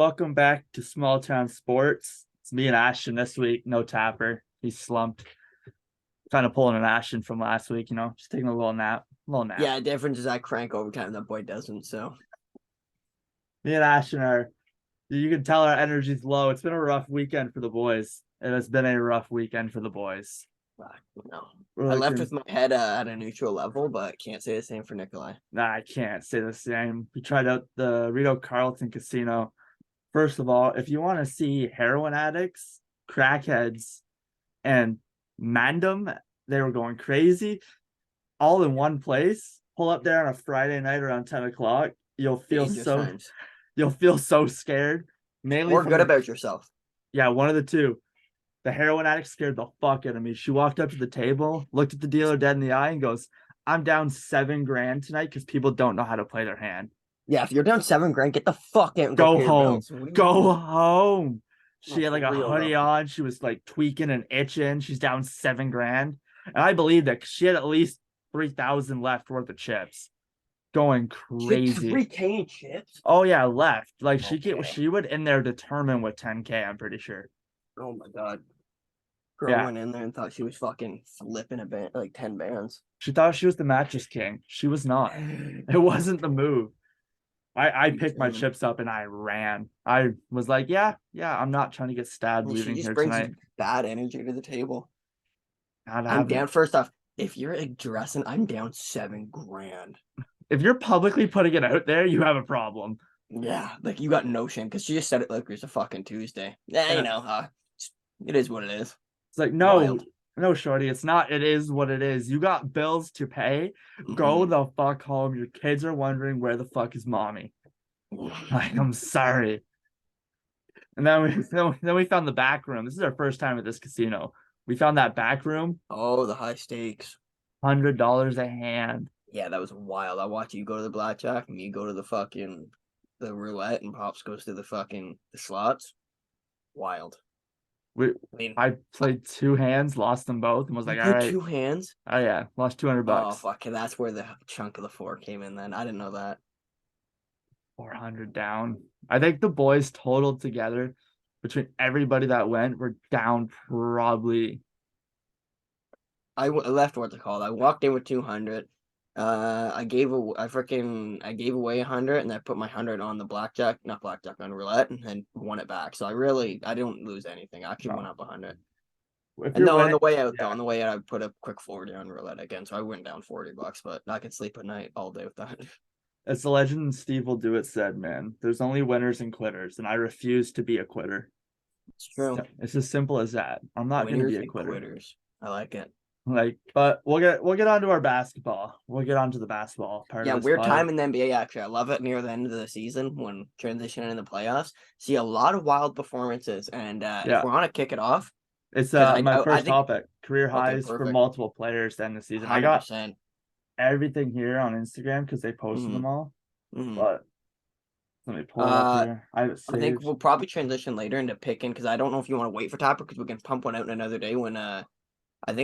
Welcome back to Small Town Sports. It's me and Ashton this week. No Tapper. He's slumped. Kind of pulling an Ashton from last week, just taking a little nap. Yeah, the difference is I crank overtime. That boy doesn't. So Me and Ashton you can tell our energy's low. It's been a rough weekend for the boys. It has been a rough weekend for the boys. no, We're I left looking, with my head at a neutral level, but can't say the same for Nikolai. nah, I can't say the same. We tried out the Rito Carlton Casino. First of all, if you want to see heroin addicts, crackheads, and Mandem, they were going crazy all in one place. Pull up there on a Friday night around 10 o'clock. Dangerous times. You'll feel so scared. Mainly Or from good about yourself. yeah, one of the two. The heroin addict scared the fuck out of me. She walked up to the table, looked at the dealer dead in the eye, and goes, "I'm down $7,000 tonight because people don't know how to play their hand. Yeah, if you're down $7,000, get the fuck out and go Go pay your home. bills. What do you Go mean? home." She No, had for like a real hoodie though. on. She was like tweaking and itching. She's down $7,000. And I believe that she had at least 3,000 left worth of chips. Going Shit, crazy. 3K in chips. Oh yeah, left. Like Okay. she would in there determine with 10K, I'm pretty sure. Oh my god. Girl Yeah. went in there and thought she was fucking flipping a band, like 10 bands. She thought she was the mattress king. She was not. It wasn't the move. I picked my chips up and I ran. I was like, yeah, I'm not trying to get stabbed And she leaving just here brings tonight. bad energy to the table. Not I'm having down. it. First off, if you're addressing, I'm down $7,000. If you're publicly putting it out there, you have a problem. Yeah, like you got no shame because she just said it like it was a fucking Tuesday. Yeah, Yeah. it is what it is. It's like, Wild. no, shorty, it's not. It is what it is. You got bills to pay. Go Mhm. the fuck home. Your kids are wondering where the fuck is mommy. Like, I'm sorry. And then we found the back room. This is our first time at this casino. We found that back room, Oh, the high stakes. $100 a hand. Yeah, that was wild. I watch you go to the blackjack and you go to the roulette and Pops goes to the slots. Wild. We I mean, I played two hands, lost them both, and was you like, all played right. two hands. Oh yeah, lost 200 Oh bucks. fuck, that's where the chunk of the four came in. Then I didn't know that. 400 down. I think the boys totaled together between everybody that went were down probably. I left what's it called. I walked in with 200. I gave away 100, and I put my 100 on the not blackjack, on roulette, and then won it back. So I didn't lose anything. I actually went up 100. If And you're no, on winning, the way out, yeah, I put a quick 40 on roulette again, so I went down $40. But I could sleep at night all day with that. as the legend Steve will do it said, man, there's only winners and quitters, and I refuse to be a quitter. It's true. It's as simple as that. I'm not going to Winners be a and quitter. quitters. I like it. Like, but we'll get on to our basketball. We'll get on to the basketball part Yeah, of this weird pod. time in the NBA, actually. I love it near the end of the season when transitioning in the playoffs. See a lot of wild performances. And if Yeah, we want to kick it off, it's because my I first think, topic. Career okay, highs for perfect. multiple players to end the season. I got 100%. everything here on Instagram because they posted Mm-hmm. them all. Mm-hmm. But let me pull it up here. I have it I think saved. we'll probably transition later into picking because I don't know if you want to wait for Topper because we can pump one out in another day when I'm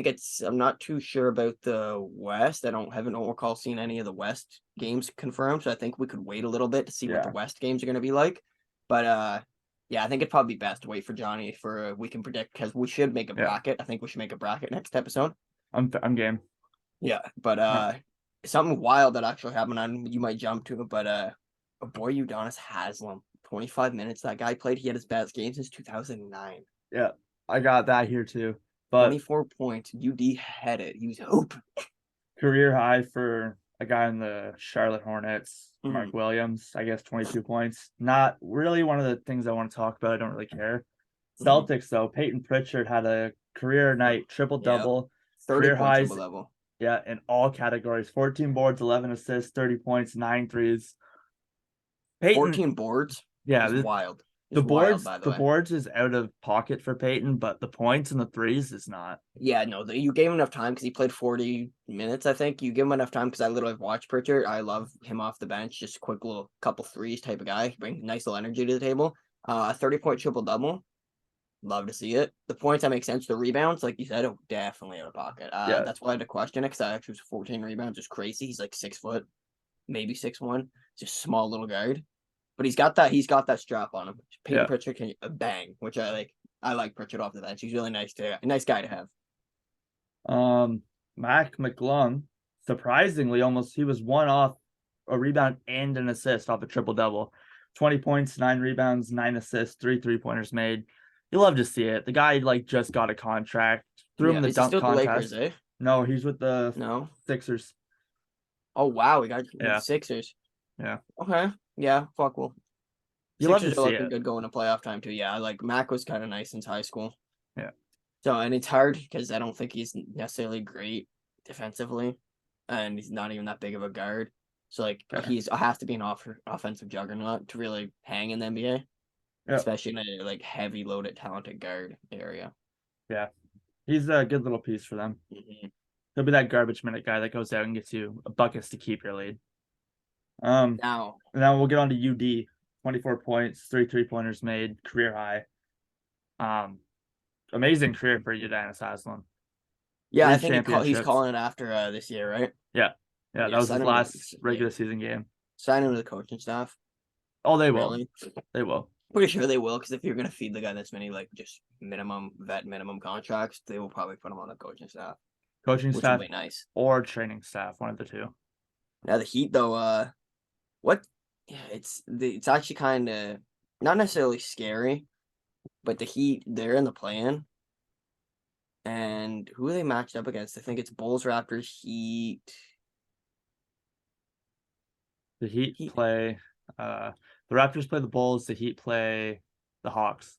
not too sure about the West. Don't recall seeing any of the West games confirmed, so I think we could wait a little bit to see what the Yeah, West games are going to be like. But yeah, I think it'd probably be best to wait for Johnny for we can predict because we should make a yeah. bracket. I think we should make a bracket next episode. I'm game. Yeah, but something wild that actually happened on you might jump to it, but a boy Udonis Haslam, 25 minutes that guy played. He had his best game since 2009. Yeah, I got that here too. But 24 points. UD had it. He was hoop. career high for a guy in the Charlotte Hornets, Mark Mm-hmm. Williams, I guess 22 points. Not really one of the things I want to talk about. I don't really care. Mm-hmm. Celtics, though, Peyton Pritchard had a career night, triple Yep. double, 30 career point highs, triple level. yeah, in all categories 14 boards, 11 assists, 30 points, 9 threes. Peyton, 14 boards yeah, is wild. the Is wild, by the the way. boards is out of pocket for Peyton, but the points and the threes is not. Yeah, no, you gave him enough time because he played 40 minutes, I think. You give him enough time because I literally watched Pritchard. I love him off the bench, just a quick little couple threes type of guy. Bring nice little energy to the table. 30-point triple double. Love to see it. The points that make sense. The rebounds, like you said, are definitely out of pocket. Yeah, That's why I had to question it because I actually was 14 rebounds, just crazy. He's like 6 foot, maybe 6'1", just small little guard. But he's got that strap on him. Peyton Yeah. Pritchard can bang, which I like. I like Pritchard off the bench. He's really a nice guy to have. Mac McClung, surprisingly, he was one off a rebound and an assist off a triple double. 20 points, 9 rebounds, 9 assists, 3 3-pointers made. You love to see it. The guy just got a contract. Threw him in the Is he dunk still with the contest. Lakers, eh? No, he's with the No. Sixers. Oh wow, we got Yeah. Sixers. Yeah. Okay. Yeah. Fuck well. You love to Sixers are see looking it. good going to playoff time too. Yeah, like Mac was kind of nice since high school. Yeah. So and it's hard because I don't think he's necessarily great defensively, and he's not even that big of a guard. So like he's has to be an offensive juggernaut to really hang in the NBA, especially in a like heavy loaded talented guard area. Yeah, he's a good little piece for them. Mm-hmm. He'll be that garbage minute guy that goes out and gets you buckets to keep your lead. Now we'll get on to UD. 24 points, 3 3-pointers made, career high. Amazing career for Udonis Haslem. Yeah, I think he's calling it after this year, right? Yeah, that was his last regular season game. Sign him to the coaching staff. Oh, they will. Really? They will. Pretty sure they will, because if you're gonna feed the guy this many like just minimum contracts, they will probably put him on the coaching staff. Coaching staff, would be nice, or training staff, one of the two. Now the Heat, though, what? Yeah, it's actually kind of not necessarily scary, but the Heat, they're in the play-in. And who are they matched up against? I think it's Bulls, Raptors, Heat. The Heat play. The Raptors play the Bulls. The Heat play the Hawks.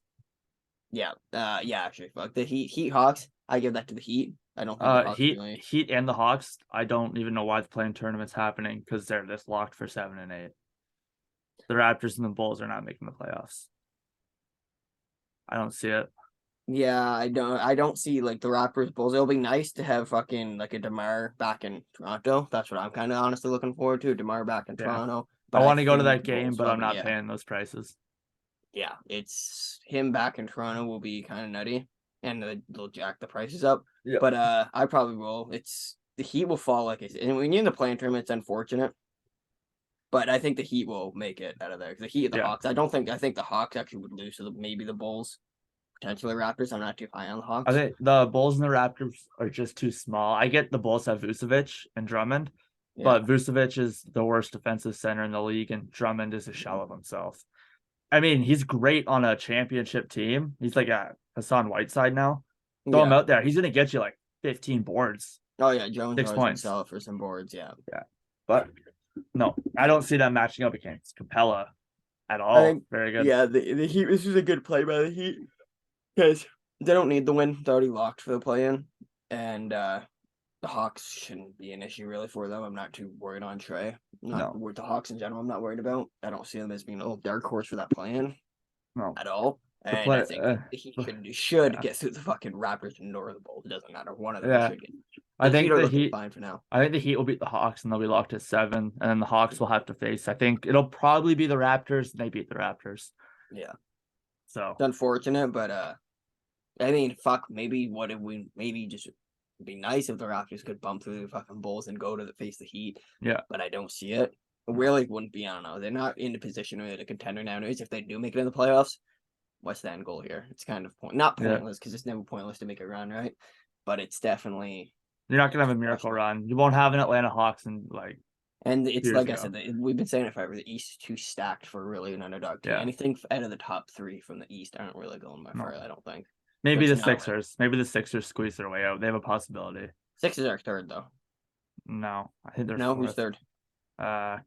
Yeah. Actually, fuck the Heat Hawks. I give that to the Heat. I don't think Heat and the Hawks. I don't even know why the playing tournament's happening because they're this locked for 7 and 8. The Raptors and the Bulls are not making the playoffs. I don't see it. Yeah, I don't see like the Raptors Bulls. It'll be nice to have fucking like a DeMar back in Toronto. That's what I'm kind of honestly looking forward to. DeMar back in Toronto. But I want to go to that game, but I'm not paying those prices. Yeah, it's him back in Toronto will be kind of nutty, and they'll jack the prices up. Yeah. But I probably will. It's the Heat will fall like I said. And when you're in the playing tournament, it's unfortunate. But I think the Heat will make it out of there. The Heat, the Hawks. I think the Hawks actually would lose to maybe the Bulls. Potentially Raptors. I'm not too high on the Hawks. I think the Bulls and the Raptors are just too small. I get the Bulls have Vucevic and Drummond, but Vucevic is the worst defensive center in the league, and Drummond is a shell of himself. I mean, he's great on a championship team. He's like a Hassan Whiteside now. Throw him out there. He's going to get you like 15 boards. Oh, yeah. Jones 6 points. Sell it for some boards, yeah. Yeah. But no, I don't see them matching up against Capella at all. Very good. Yeah, the Heat, this is a good play by the Heat. Because they don't need the win. They're already locked for the play-in. And the Hawks shouldn't be an issue really for them. I'm not too worried on Trey. With the Hawks in general, I'm not worried about. I don't see them as being a little dark horse for that play-in. No. At all. And I think he should get through the fucking Raptors nor the Bulls. It doesn't matter. One of them should get. I think the Heat fine for now. I think the Heat will beat the Hawks and they'll be locked at 7. And then the Hawks will have to face. I think it'll probably be the Raptors and they beat the Raptors. Yeah. So it's unfortunate, but I mean, fuck. Maybe just be nice if the Raptors could bump through the fucking Bulls and go to face the Heat. Yeah. But I don't see it. It really wouldn't be. I don't know. They're not in the position where they're a contender nowadays. If they do make it in the playoffs, what's the end goal here? It's kind of not pointless because it's never pointless to make a run, right? But it's definitely you're not gonna have a miracle run. You won't have an Atlanta Hawks and like. And it's like I said, we've been saying it forever. The East is too stacked for really an underdog team. Anything out of the top 3 from the East aren't really going by far. I don't think. Maybe the Sixers. Maybe the Sixers squeeze their way out. They have a possibility. Sixers are 3rd though. No, I think they're. No, 4th. Who's 3rd? I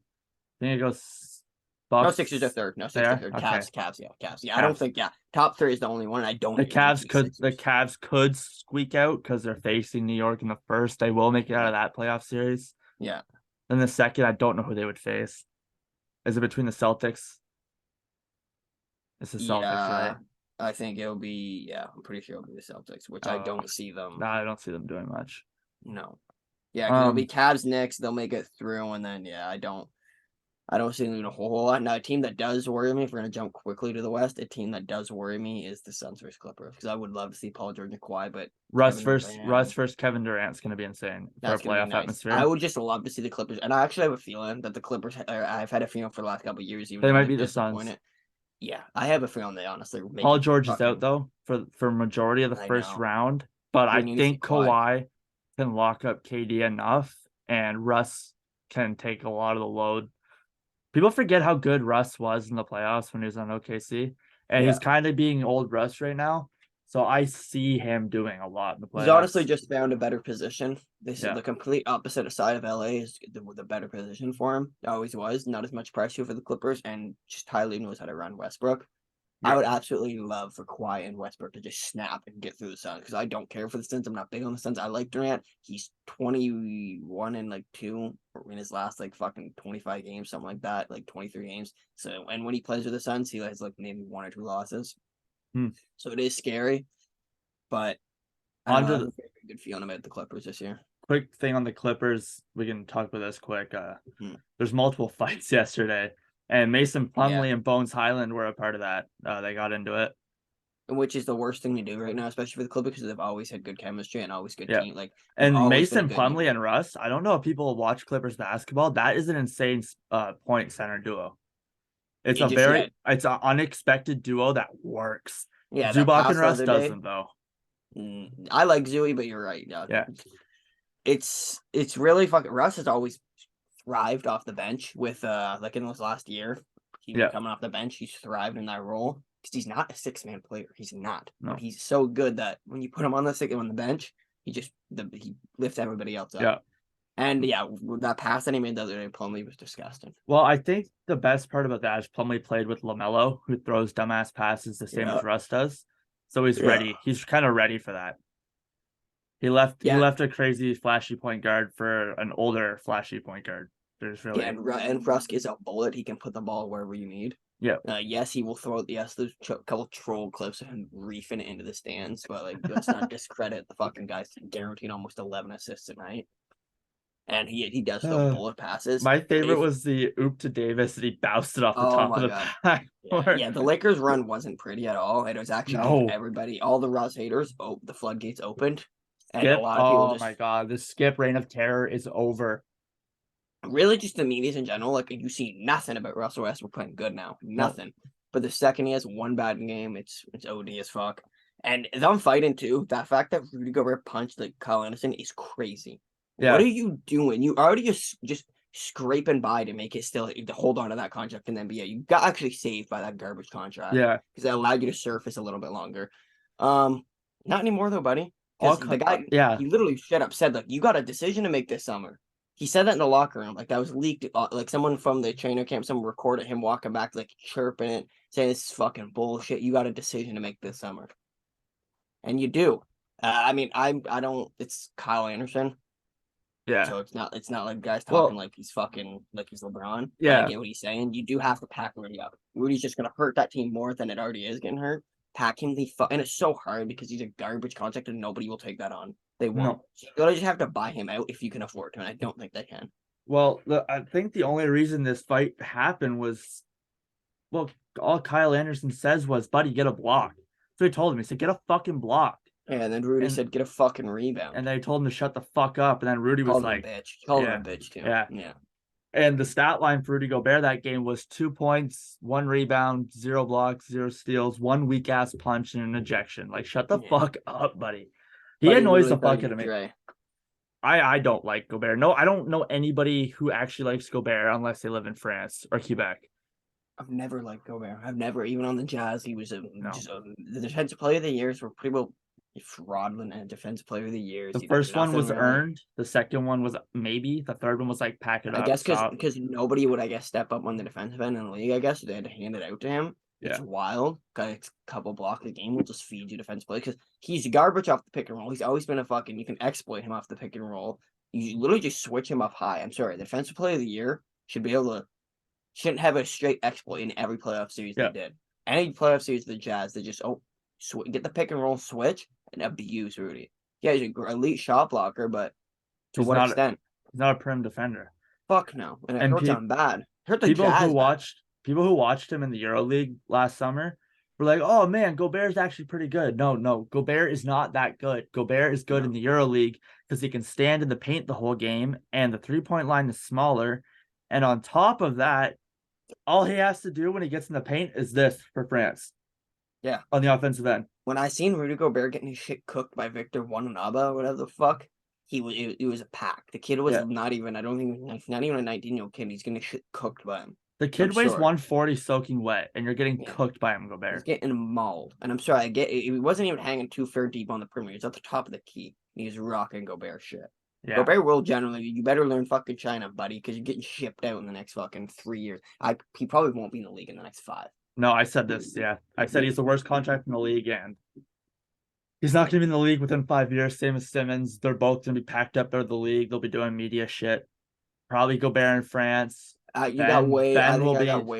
think it goes. Bucks. No, Sixers are 3rd. No, Sixers are 3rd. Cavs. Yeah, I don't think. Yeah, top 3 is the only one. I don't. The Cavs could squeak out because they're facing New York in the first. They will make it out of that playoff series. Yeah. Then the second, I don't know who they would face. Is it between the Celtics? It's the Celtics, right? I think it'll be. Yeah, I'm pretty sure it'll be the Celtics, which I don't see them. No, I don't see them doing much. No. Yeah, it'll be Cavs next. They'll make it through, and then I don't I don't see them doing a whole lot. Now, a team that does worry me, if we're going to jump quickly to the West, a team that does worry me is the Suns versus Clippers, because I would love to see Paul George and Kawhi, but Russ Kevin versus Durant, Kevin Durant's gonna be insane for a that's going to be playoff nice. atmosphere. I would just love to see the Clippers, and I actually have a feeling that the Clippers, I've had a feeling for the last couple of years, even They though might they've be the Suns. disappointed. Yeah, I have a feeling they honestly make Paul it George is out fucking. though for majority of the I first know. round, but We I need to see think Kawhi. Kawhi can lock up KD enough, and Russ can take a lot of the load. People forget how good Russ was in the playoffs when he was on OKC, and Yeah. he's kind of being old Russ right now. So I see him doing a lot in the He's honestly playoffs. just found a better position. This is Yeah. the complete opposite side of LA is the better position for him. Always was. Not as much pressure for the Clippers, and just highly knows how to run Westbrook. I Yeah. would absolutely love for Kawhi and Westbrook to just snap and get through the Suns, because I don't care for the Suns. I'm not big on the Suns. I like Durant. He's 21 and like 2 in his last like fucking 25 games, something like that, like 23 games. So, and when he plays with the Suns, he has like maybe 1 or 2 losses. Hmm. So it is scary, but I don't know. I have a very good feeling about the Clippers this year. Quick thing on the Clippers, we can talk about this quick. Hmm. There's multiple fights yesterday, and Mason Plumlee and Bones Highland were a part of that. They got into it. Which is the worst thing to do right now, especially for the Clippers, because they've always had good chemistry and always good Yeah. team. Like, And Mason Plumlee and Russ, I don't know if people watch Clippers basketball. That is an insane point center duo. It's it's an unexpected duo that works. Yeah, Zubac and Russ doesn't though. I like Zooey, but you're right. Yeah. It's really fucking. Russ has always thrived off the bench with like in this last year. He was coming off the bench. He's thrived in that role because he's not a 6-man player. He's not. No. But he's so good that when you put him on the bench, he lifts everybody else up. Yeah. And that pass that he made the other day, Plumlee, was disgusting. Well, I think the best part about that is Plumlee played with LaMelo, who throws dumbass passes the same as Russ does. So he's ready. He's kind of ready for that. He left a crazy flashy point guard for an older flashy point guard. There's really and Russ is a bullet. He can put the ball wherever you need. Yeah. Yes, he will throw. Yes, there's a couple troll clips of him reefing it into the stands, but like let's not discredit the fucking guy's guaranteed almost 11 assists a night. And he does throw bullet passes. My favorite was the oop to Davis and he bounced it off the top of the pack. Yeah, the Lakers run wasn't pretty at all. It was actually everybody, all the Russ haters, the floodgates opened. And a lot of people my god, the Skip reign of terror is over. Really, just the media in general, like you see nothing about Russell Westbrook playing good now. Nothing. But the second he has one bad game, it's OD as fuck. And I'm fighting too. That fact that Rudy Gobert punched like Kyle Anderson is crazy. Yeah. What are you doing? You already just scraping by to make it still to hold on to that contract in the NBA. You got actually saved by that garbage contract. Yeah. Because it allowed you to surface a little bit longer. Not anymore though, buddy. The guy, he literally straight up said, like, you got a decision to make this summer. He said that in the locker room, like that was leaked. Like someone from the trainer camp, someone recorded him walking back, like chirping it, saying this is fucking bullshit. You got a decision to make this summer, and you do. I mean, I don't. It's Kyle Anderson. Yeah. So it's not like guys talking like he's fucking like he's LeBron. Yeah. I get what he's saying. You do have to pack Rudy up. Rudy's just gonna hurt that team more than it already is getting hurt. Pack him and it's so hard because he's a garbage contract and nobody will take that on. They won't. No. So you gotta just have to buy him out if you can afford to, and I don't think they can. Well, I think the only reason this fight happened was, well, all Kyle Anderson says was, "Buddy, get a block." So he told him, he said, "Get a fucking block." Yeah, and then Rudy said, "Get a fucking rebound." And they told him to shut the fuck up. And then Rudy was like, "Bitch." Called him a bitch too. Yeah. And the stat line for Rudy Gobert that game was 2 points, 1 rebound, 0 blocks, 0 steals, 1 weak ass punch, and an ejection. Like, shut the fuck up, buddy. He annoys the fuck out of me. I don't like Gobert. No, I don't know anybody who actually likes Gobert unless they live in France or Quebec. I've never liked Gobert. I've never, even on the Jazz, he was the defensive player of the years were pretty well fraudulent and defensive player of the years. The first one was earned. The second one was maybe. The third one was like pack it up. I guess because nobody would, I guess, step up on the defensive end in the league. I guess so they had to hand it out to him. Yeah. It's wild. Got a couple blocks a game will just feed you defensive play because he's garbage off the pick and roll. He's always been you can exploit him off the pick and roll. You literally just switch him up high. I'm sorry, the defensive player of the year shouldn't have a straight exploit in every playoff series they did. Any playoff series of the Jazz, they just get the pick and roll switch and abuse Rudy. Yeah, he's an elite shot blocker, but to what extent? He's not a prim defender. Fuck no, and it hurts on bad. Hurt the Jazz. People who watched him in the EuroLeague last summer were like, "Oh man, Gobert's actually pretty good." No, Gobert is not that good. Gobert is good in the EuroLeague because he can stand in the paint the whole game, and the 3-point line is smaller. And on top of that, all he has to do when he gets in the paint is this for France. Yeah. On the offensive end. When I seen Rudy Gobert getting his shit cooked by Victor Wembanyama or whatever the fuck, it was a pack. The kid was not even, I don't think, not even a 19-year-old kid. He's getting shit cooked by him. The kid weighs 140 soaking wet, and you're getting cooked by him, Gobert. He's getting mauled. And I'm sorry, I get it. He wasn't even hanging too far deep on the perimeter. He's at the top of the key. He's rocking Gobert shit. Yeah. Gobert will generally, you better learn fucking China, buddy, because you're getting shipped out in the next fucking 3 years. He probably won't be in the league in the next 5. No, I said this, yeah. I said he's the worst contract in the league, and he's not going to be in the league within 5 years, same as Simmons. They're both going to be packed up out of the league. They'll be doing media shit. Probably Gobert in France. I got way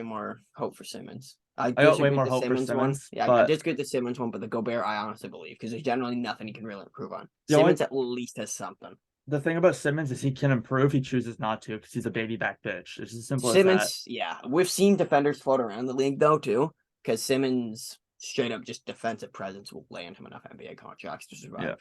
more hope for Simmons. I got way more hope for Simmons. I disagree with the Simmons one, but the Gobert, I honestly believe, because there's generally nothing he can really improve on. Simmons at least has something. The thing about Simmons is he can improve. He chooses not to because he's a baby back bitch. It's as simple as that. Yeah. We've seen defenders float around the league, though, too, because Simmons, straight up just defensive presence will land him enough NBA contracts to survive. Yeah.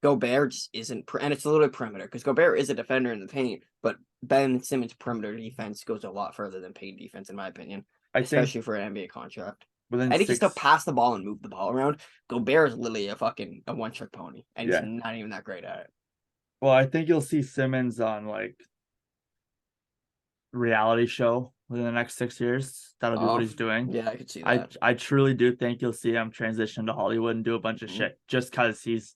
Gobert just isn't, and it's a little perimeter, because Gobert is a defender in the paint, but Ben Simmons' perimeter defense goes a lot further than paint defense, in my opinion, especially for an NBA contract. And he can still pass the ball and move the ball around. Gobert is literally a one-trick pony, and he's not even that great at it. Well, I think you'll see Simmons on like reality show within the next 6 years. That'll be what he's doing. Yeah, I could see that. I truly do think you'll see him transition to Hollywood and do a bunch of shit just because he's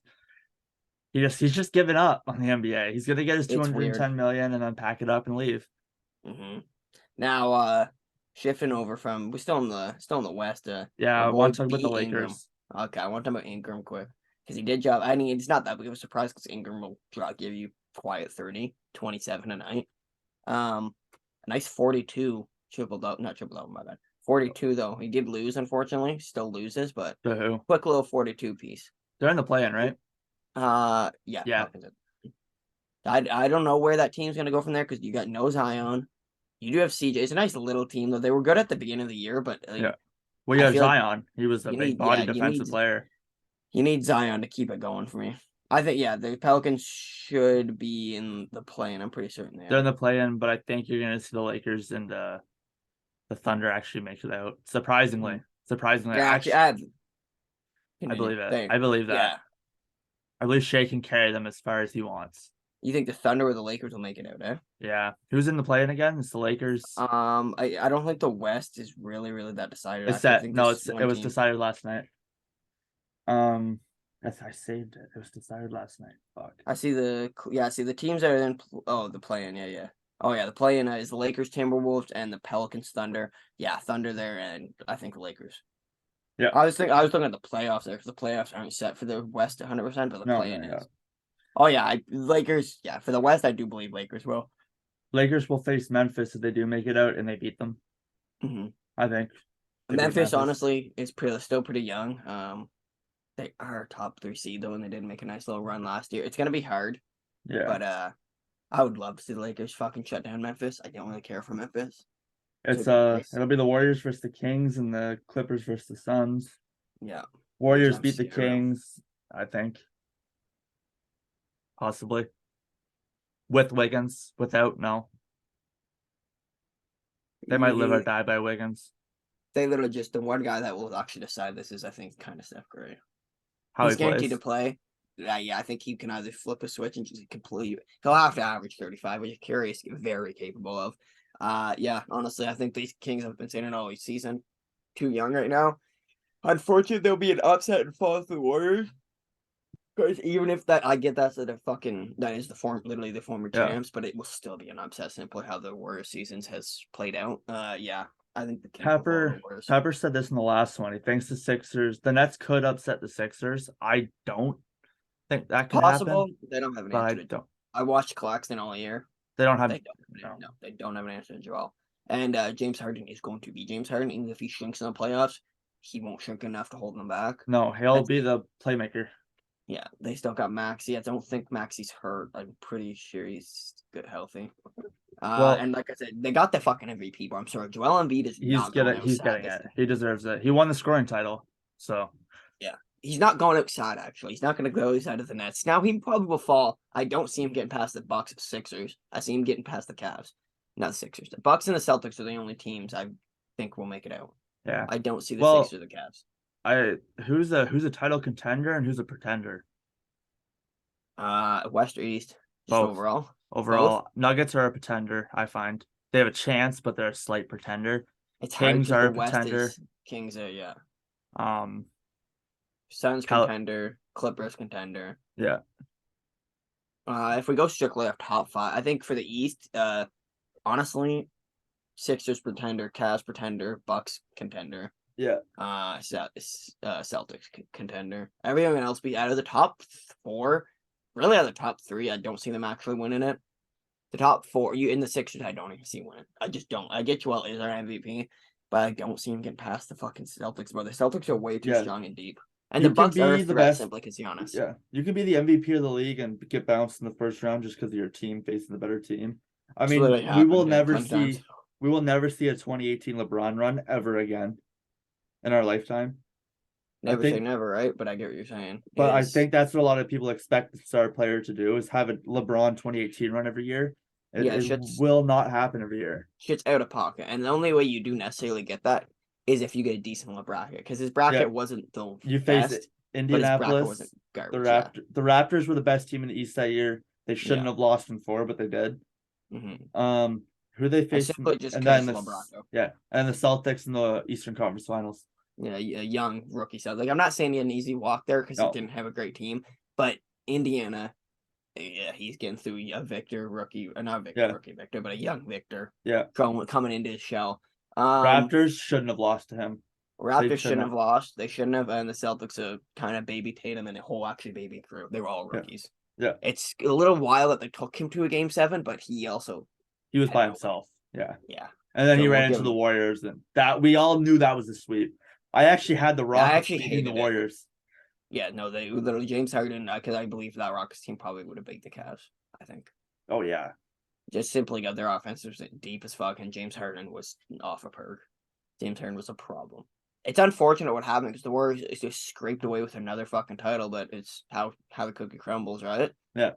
just giving up on the NBA. He's gonna get his 210 million and then pack it up and leave. Now, shifting over from we're still in the West. I want to talk about the Lakers. Ingram. Okay, I want to talk about Ingram quick. Because he did drop. I mean, it's not that big of a surprise because Ingram will give you quiet 30, 27 a night. A nice 42 not triple double, my bad. 42 though. He did lose, unfortunately. Still loses, but quick little 42 piece. They're in the play-in, right? Yeah. I don't know where that team's gonna go from there because you got no Zion. You do have CJ. It's a nice little team though. They were good at the beginning of the year, but well, you have Zion. He was a big body defensive player. You need Zion to keep it going for me. I think, the Pelicans should be in the play-in. I'm pretty certain they're in the play-in, but I think you're going to see the Lakers and the Thunder actually make it out. Surprisingly. I believe it. I believe that. Yeah. I believe Shea can carry them as far as he wants. You think the Thunder or the Lakers will make it out, eh? Yeah. Who's in the play-in again? It's the Lakers. I don't think the West is really that decided. It's set. No, it was decided last night. I saved it. It was decided last night. Fuck. I see the teams that are in. The play-in. Yeah. Oh yeah, the play-in is the Lakers, Timberwolves, and the Pelicans, Thunder. Yeah, Thunder there, and I think the Lakers. Yeah. I was looking at the playoffs there because the playoffs aren't set for the West 100%, but the play-in is. Oh yeah, Lakers. Yeah, for the West, I do believe Lakers will. Lakers will face Memphis if they do make it out and they beat them. I think. Memphis, honestly, is still pretty young. They are top 3 seed though, and they did make a nice little run last year. It's gonna be hard. Yeah. But I would love to see the Lakers fucking shut down Memphis. I don't really care for Memphis. It'll be the Warriors versus the Kings and the Clippers versus the Suns. Yeah. Warriors beat the Kings, I think. Possibly. With Wiggins. Without, no. They might live or die by Wiggins. They literally just the one guy that will actually decide this is, I think, kind of Steph Curry. He's guaranteed to play. Yeah, I think he can either flip a switch and just complete. He'll have to average 35, which Curry is very capable of. Honestly, I think these Kings have been saying it all season. Too young right now. Unfortunately, there'll be an upset and fall to the Warriors. Because even if that is literally the former champs, but it will still be an upset simply how the Warriors seasons has played out. I think the Kings Pepper said this in the last one. He thinks the Nets could upset the Sixers. I don't think that could happen. They don't have an answer. I watched Claxton all year. They don't have. They don't have an answer to Joel. And James Harden is going to be James Harden. Even if he shrinks in the playoffs, he won't shrink enough to hold them back. No, he'll be the playmaker. Yeah, they still got Maxi. I don't think Maxi's hurt. I'm pretty sure he's good, healthy. Well, And like I said, they got the fucking MVP, but I'm sorry, Joel Embiid is not going he's outside getting this. it. He deserves it. He won the scoring title. So Yeah, he's not going outside. Actually, he's not going to go outside of the Nets. Now he probably will fall. I don't see him getting past the Bucks, Sixers. I see him getting past the Cavs, not the Sixers. The Bucks and the Celtics are the only teams I think will make it out. yeah. I don't see the Well, Sixers or the Cavs. Who's a title contender and who's a pretender? West or East, just Both. overall. Overall, Nuggets are a pretender, I find. They have a chance, but they're a slight pretender. It's Kings hard are because a the West pretender. is Kings are yeah. Um, Suns contender, Clippers contender. Yeah. If we go strictly off top 5, I think for the East, honestly, Sixers pretender, Cavs pretender, Bucks contender. Yeah. Celtics contender. Everyone else be out of the top 4, really out of the top 3. I don't see them actually winning it. The top 4, you in the Sixers, I don't even see winning. I just don't. I get Joel is our MVP, but I don't see him getting past the fucking Celtics, bro. The Celtics are way too strong and deep. And You the can Bucks are be a the threat best. simply because Giannis. Yeah, you can be the MVP of the league and get bounced in the first round just because of your team facing the better team. I It's mean, literally we happened will a never ton of times. see a 2018 LeBron run ever again in our lifetime. Never think- say never, right? But I get what you're saying. But I think that's what a lot of people expect the star player to do is have a LeBron 2018 run every year. It will not happen every year. Shit's out of pocket, and the only way you do necessarily get that is if you get a decent little bracket, because his bracket wasn't the You face best, Indianapolis. garbage. The Raptors were the best team in the East that year. They shouldn't have lost in 4, but they did. Who they faced, simply just and then LeBron. and the Celtics in the Eastern Conference Finals. Yeah, a young rookie. So like, I'm not saying he had an easy walk there because he didn't have a great team, but Indiana, yeah, he's getting through a Victor rookie, not Victor rookie Victor, but a young Victor. Yeah, coming into his shell. Raptors shouldn't have lost to him. Raptors shouldn't have lost. They shouldn't have, and the Celtics have kind of baby Tatum and the whole actually baby crew. They were all rookies. Yeah. It's a little while that they took him to a game 7, but he was by himself. Yeah. Yeah. And then he ran into the Warriors, and that we all knew that was a sweep. I actually had the Rockets beating the Warriors. Yeah, no, they literally James Harden, because I believe that Rockets team probably would have beat the Cavs. I think. Oh yeah. Just simply got their offense was deep as fuck, and James Harden was off a perk. James Harden was a problem. It's unfortunate what happened because the Warriors just scraped away with another fucking title, but it's how the cookie crumbles, right? Yeah.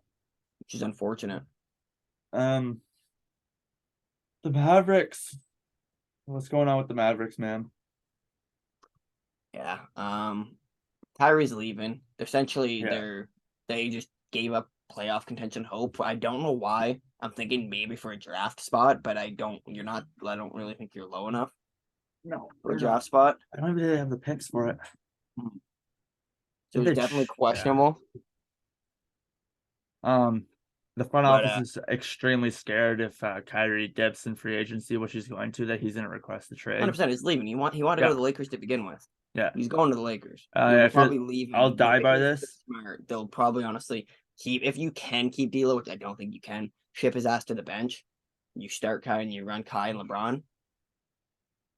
Which is unfortunate. The Mavericks. What's going on with the Mavericks, man? Yeah. Kyrie's leaving. Essentially, they just gave up playoff contention hope. I don't know why. I'm thinking maybe for a draft spot, but I don't really think you're low enough. No. For a draft spot. I don't even have the picks for it. So it's definitely questionable. The front office is extremely scared if Kyrie dips in free agency, which he's going to, that he's going to request the trade. 100%, he's leaving. He wanted to go to the Lakers to begin with. Yeah, he's going to the Lakers. He'll probably leave. I'll die by this. Smart. They'll probably honestly keep, if you can keep D'Lo, which I don't think you can, ship his ass to the bench. You start Kai and you run Kai and LeBron.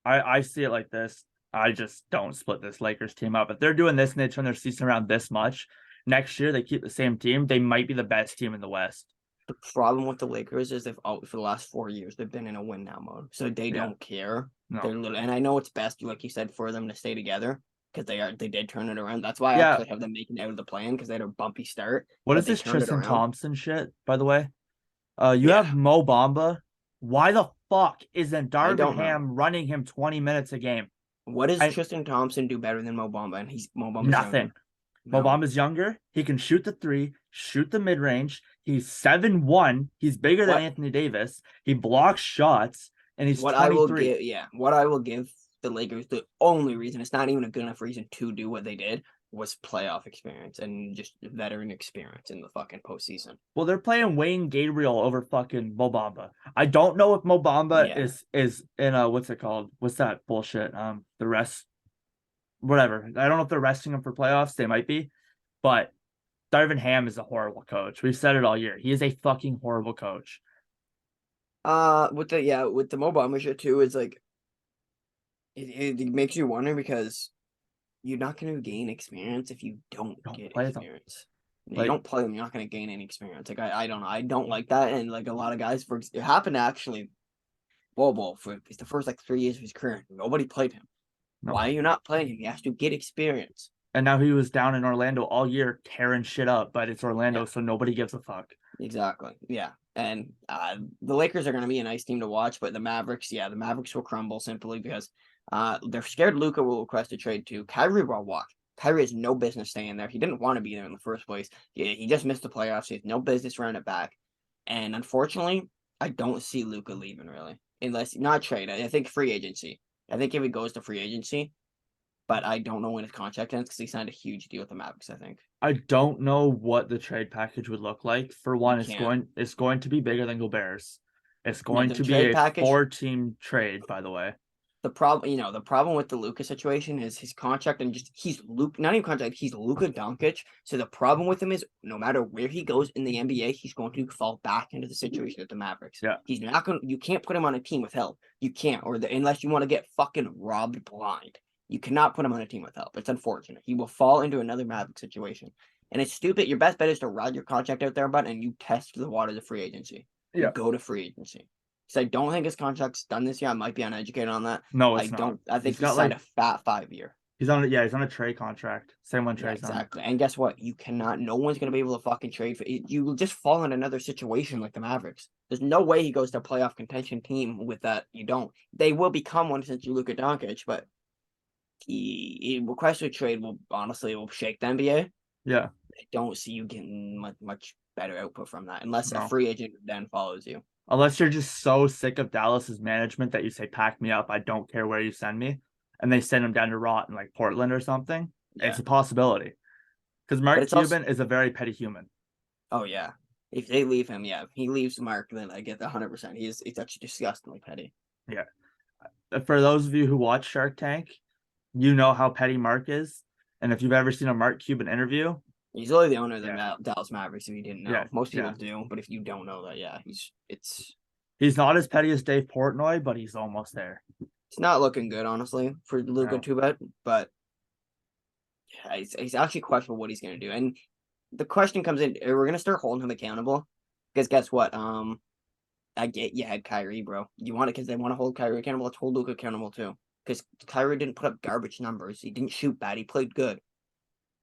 I see it like this. I just don't split this Lakers team up. If they're doing this and they turn their season around this much, next year they keep the same team, they might be the best team in the West. The problem with the Lakers is for the last 4 years they've been in a win now mode, so they don't care. No. And I know it's best, like you said, for them to stay together because they did turn it around. That's why I actually have them making it out of the plan because they had a bumpy start. What is this Tristan Thompson shit, by the way? You have Mo Bamba. Why the fuck isn't Darvin Ham running him 20 minutes a game? What does Tristan Thompson do better than Mo Bamba? And Mo Bamba's nothing. Mo Bamba's younger. He can shoot the 3, shoot the mid range. He's 7'1". He's bigger than Anthony Davis. He blocks shots, and he's 23. What I will give the Lakers, the only reason, it's not even a good enough reason to do what they did, was playoff experience and just veteran experience in the fucking postseason. Well, they're playing Wayne Gabriel over fucking Mo Bamba. I don't know if Mo Bamba is in what's it called? What's that bullshit? The rest, whatever. I don't know if they're resting him for playoffs. They might be, but Darvin Ham is a horrible coach. We've said it all year. He is a fucking horrible coach. With the Mo Bamba shit too, it's like it makes you wonder because you're not going to gain experience if you don't Don't get play them. experience. You Like- don't play them, you're not going to gain any experience. Like I don't know, I don't like that, and like a lot of guys, it happened to actually Bobo for the first like 3 years of his career. Nobody played him. No. Why are you not playing him? He has to get experience. And now he was down in Orlando all year tearing shit up, but it's Orlando, Yeah. so nobody gives a fuck. Exactly. Yeah. And the Lakers are going to be a nice team to watch, but the Mavericks will crumble simply because they're scared Luka will request a trade too. Kyrie will watch. Kyrie has no business staying there. He didn't want to be there in the first place. He just missed the playoffs. He has no business running it back. And unfortunately, I don't see Luka leaving really, unless not trade. I think free agency. I think if he goes to free agency, but I don't know when his contract ends because he signed a huge deal with the Mavericks, I think. I don't know what the trade package would look like. For one, it's going to be bigger than Gobert's. It's going to be a 4-team trade, by the way. The problem with the Luka situation is his contract, and he's not even contract, he's Luka Doncic. So the problem with him is no matter where he goes in the NBA, he's going to fall back into the situation with the Mavericks. Yeah. He's not going you can't put him on a team with help. You can't, unless you want to get fucking robbed blind. You cannot put him on a team with help. It's unfortunate. He will fall into another Maverick situation. And it's stupid. Your best bet is to ride your contract out there, and you test the waters of free agency. Yeah. You go to free agency. So I don't think his contract's done this year. I might be uneducated on that. No, it's not. I think he's signed a fat 5-year. He's on a trade contract. Same one Trey's on. Exactly. And guess what? No one's gonna be able to fucking trade for it. You will just fall in another situation like the Mavericks. There's no way he goes to a playoff contention team with that. You don't. They will become one since you look at Doncic, but he request a trade will shake the NBA. Yeah. I don't see you getting much better output from that unless No. a free agent then follows you. Unless you're just so sick of Dallas's management that you say, pack me up, I don't care where you send me. And they send him down to rot in like Portland or something. Yeah. It's a possibility. Because Mark Cuban is a very petty human. Oh, yeah. If they leave him, he leaves Mark, then I get the 100%. He's actually disgustingly petty. Yeah. For those of you who watch Shark Tank, you know how petty Mark is. And if you've ever seen a Mark Cuban interview, he's really the owner of the Dallas Mavericks, if you didn't know. Yeah. Most people do, but if you don't know that, he's not as petty as Dave Portnoy, but he's almost there. It's not looking good, honestly, for Luka too bad, but he's actually questionable what he's going to do. And the question comes in, we're going to start holding him accountable, because guess what? I get you had Kyrie, bro. You want it because they want to hold Kyrie accountable. Let's hold Luka accountable too, because Kyrie didn't put up garbage numbers. He didn't shoot bad. He played good.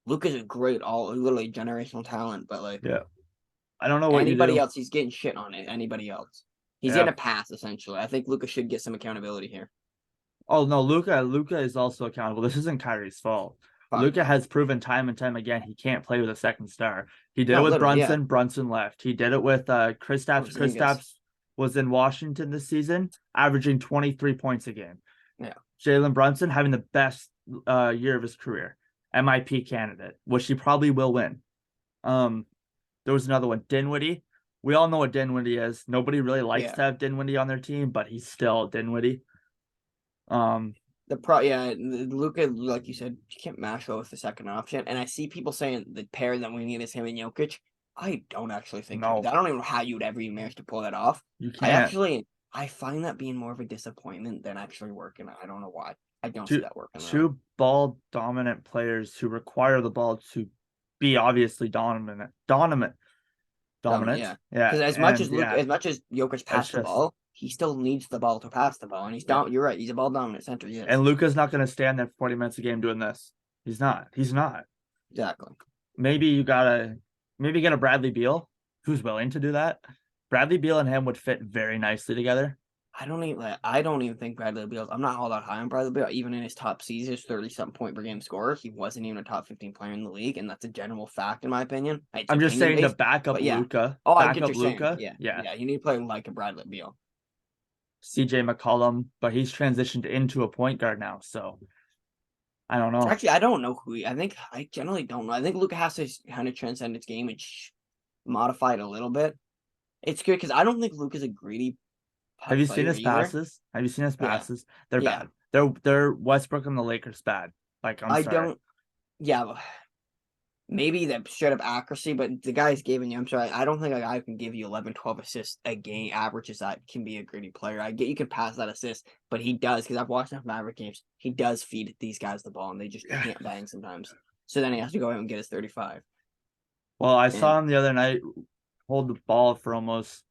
Luka's a great, literally generational talent, but like, I don't know what anybody else, he's getting shit on it. Anybody else, he's in a pass essentially. I think Luka should get some accountability here. Oh no, Luka is also accountable. This isn't Kyrie's fault. Luka has proven time and time again he can't play with a second star. He did it with Brunson. Brunson left. He did it with Kristaps. Kristaps was in Washington this season, averaging 23 points a game. Yeah. Jalen Brunson having the best year of his career. MIP candidate, which he probably will win. There was another one, Dinwiddie. We all know what Dinwiddie is. Nobody really likes to have Dinwiddie on their team, but he's still Dinwiddie. Luka, like you said, you can't mash with the second option. And I see people saying the pair that we need is him and Jokic. I don't actually think I don't even know how you'd ever even manage to pull that off. You can't. I find that being more of a disappointment than actually working. I don't know why. I don't see that working. Two ball dominant players who require the ball to be obviously dominant. Yeah. Because as much as Jokic passed the ball, he still needs the ball to pass the ball, and he's down. You're right. He's a ball dominant center. Yes. And Luka's not going to stand there 40 minutes a game doing this. He's not. Exactly. Maybe you gotta get a Bradley Beal who's willing to do that. Bradley Beal and him would fit very nicely together. I don't even think Bradley Beal. I'm not all that high on Bradley Beal. Even in his top seasons, 30-something point per game scorer, he wasn't even a top 15 player in the league, and that's a general fact in my opinion. I'm just saying to back up Luka. Oh, I get what you're saying. Yeah. You need to play like a Bradley Beal. CJ McCollum, but he's transitioned into a point guard now, so I don't know. Actually, I don't know I generally don't know. I think Luka has to kind of transcend its game and modify it a little bit. It's good because I don't think Luka's a greedy. Have you seen his passes? They're bad. They're Westbrook and the Lakers bad. Like I don't. Yeah, maybe that straight up accuracy, but the guy's giving you, I'm sorry, I don't think a guy who can give you 11, 12 assists a game averages that can be a gritty player. I get you can pass that assist, but he does, because I've watched enough Maverick games, he does feed these guys the ball and they just Yeah. can't bang sometimes. So then he has to go out and get his 35. Well, I And saw him the other night hold the ball for almost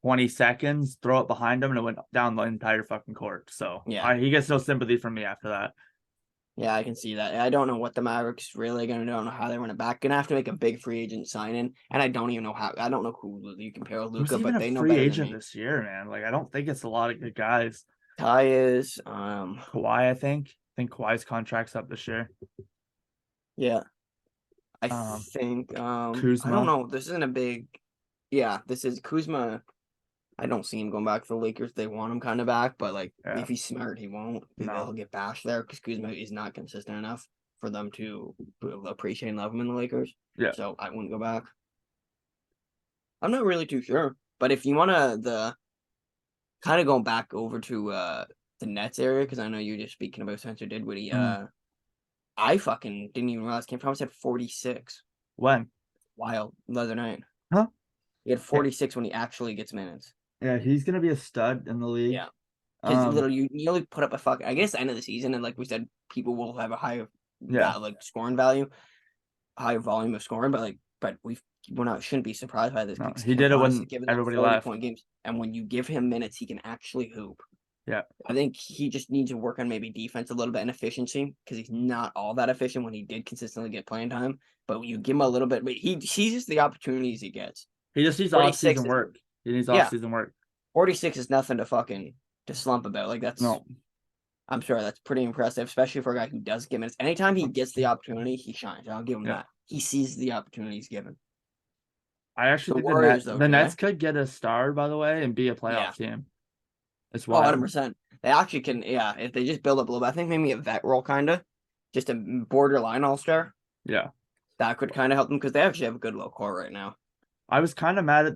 20 seconds, throw it behind him, and it went down the entire fucking court. So yeah, he gets no sympathy from me after that. yeah, I can see that. I don't know what the Mavericks really gonna do. I don't know how they run it back. Gonna have to make a big free agent sign in, and I don't even know how. I don't know who you compare with Who's Luca, even but a they know free better than agent me. this year, man? Like, I don't think it's a lot of good guys. Ty is, Kawhi, I think. I think Kawhi's contract's up this year. yeah. I Um, think I don't Kuzma. know. This isn't a big this is Kuzma. I don't see him going back for the Lakers. They want him kind of back, but like Yeah. if he's smart, he won't. No. They'll get bashed there because Kuzma is not consistent enough for them to appreciate and love him in the Lakers. Yeah. So I wouldn't go back. I'm not really too sure. But if you wanna the kind of going back over to the Nets area, because I know you were just speaking about Spencer Dinwiddie, I fucking didn't even realize Cam Thomas had 46. When? Wild the other night. Huh? He had 46 when he actually gets minutes. Yeah, he's gonna be a stud in the league. Yeah. Because literally you only put up a fucking I guess the end of the season, and like we said, people will have a higher like scoring value, higher volume of scoring, but we're not shouldn't be surprised by this. No, Because he Cam did it Thomas when is giving them everybody 40 left. point games, and when you give him minutes, he can actually hoop. Yeah. I think he just needs to work on maybe defense a little bit and efficiency, because he's not all that efficient when he did consistently get playing time. But when you give him a little bit, but he seizes the opportunities he gets. He just needs 46 off-season is- work. He needs Yeah. off-season work. 46 is nothing to slump about. Like that's No. I'm sure that's pretty impressive, especially for a guy who does get minutes. Anytime he gets the opportunity, he shines. I'll give him Yeah. that. He sees the opportunities given. I actually The think Warriors, though, the too, Nets could get a star, by the way, and be a playoff team. It's Well, wild. 100%. They actually can, if they just build up a little bit. I think maybe a vet role, kind of, just a borderline all-star. Yeah. That could kind of help them, because they actually have a good low core right now. I was kind of mad at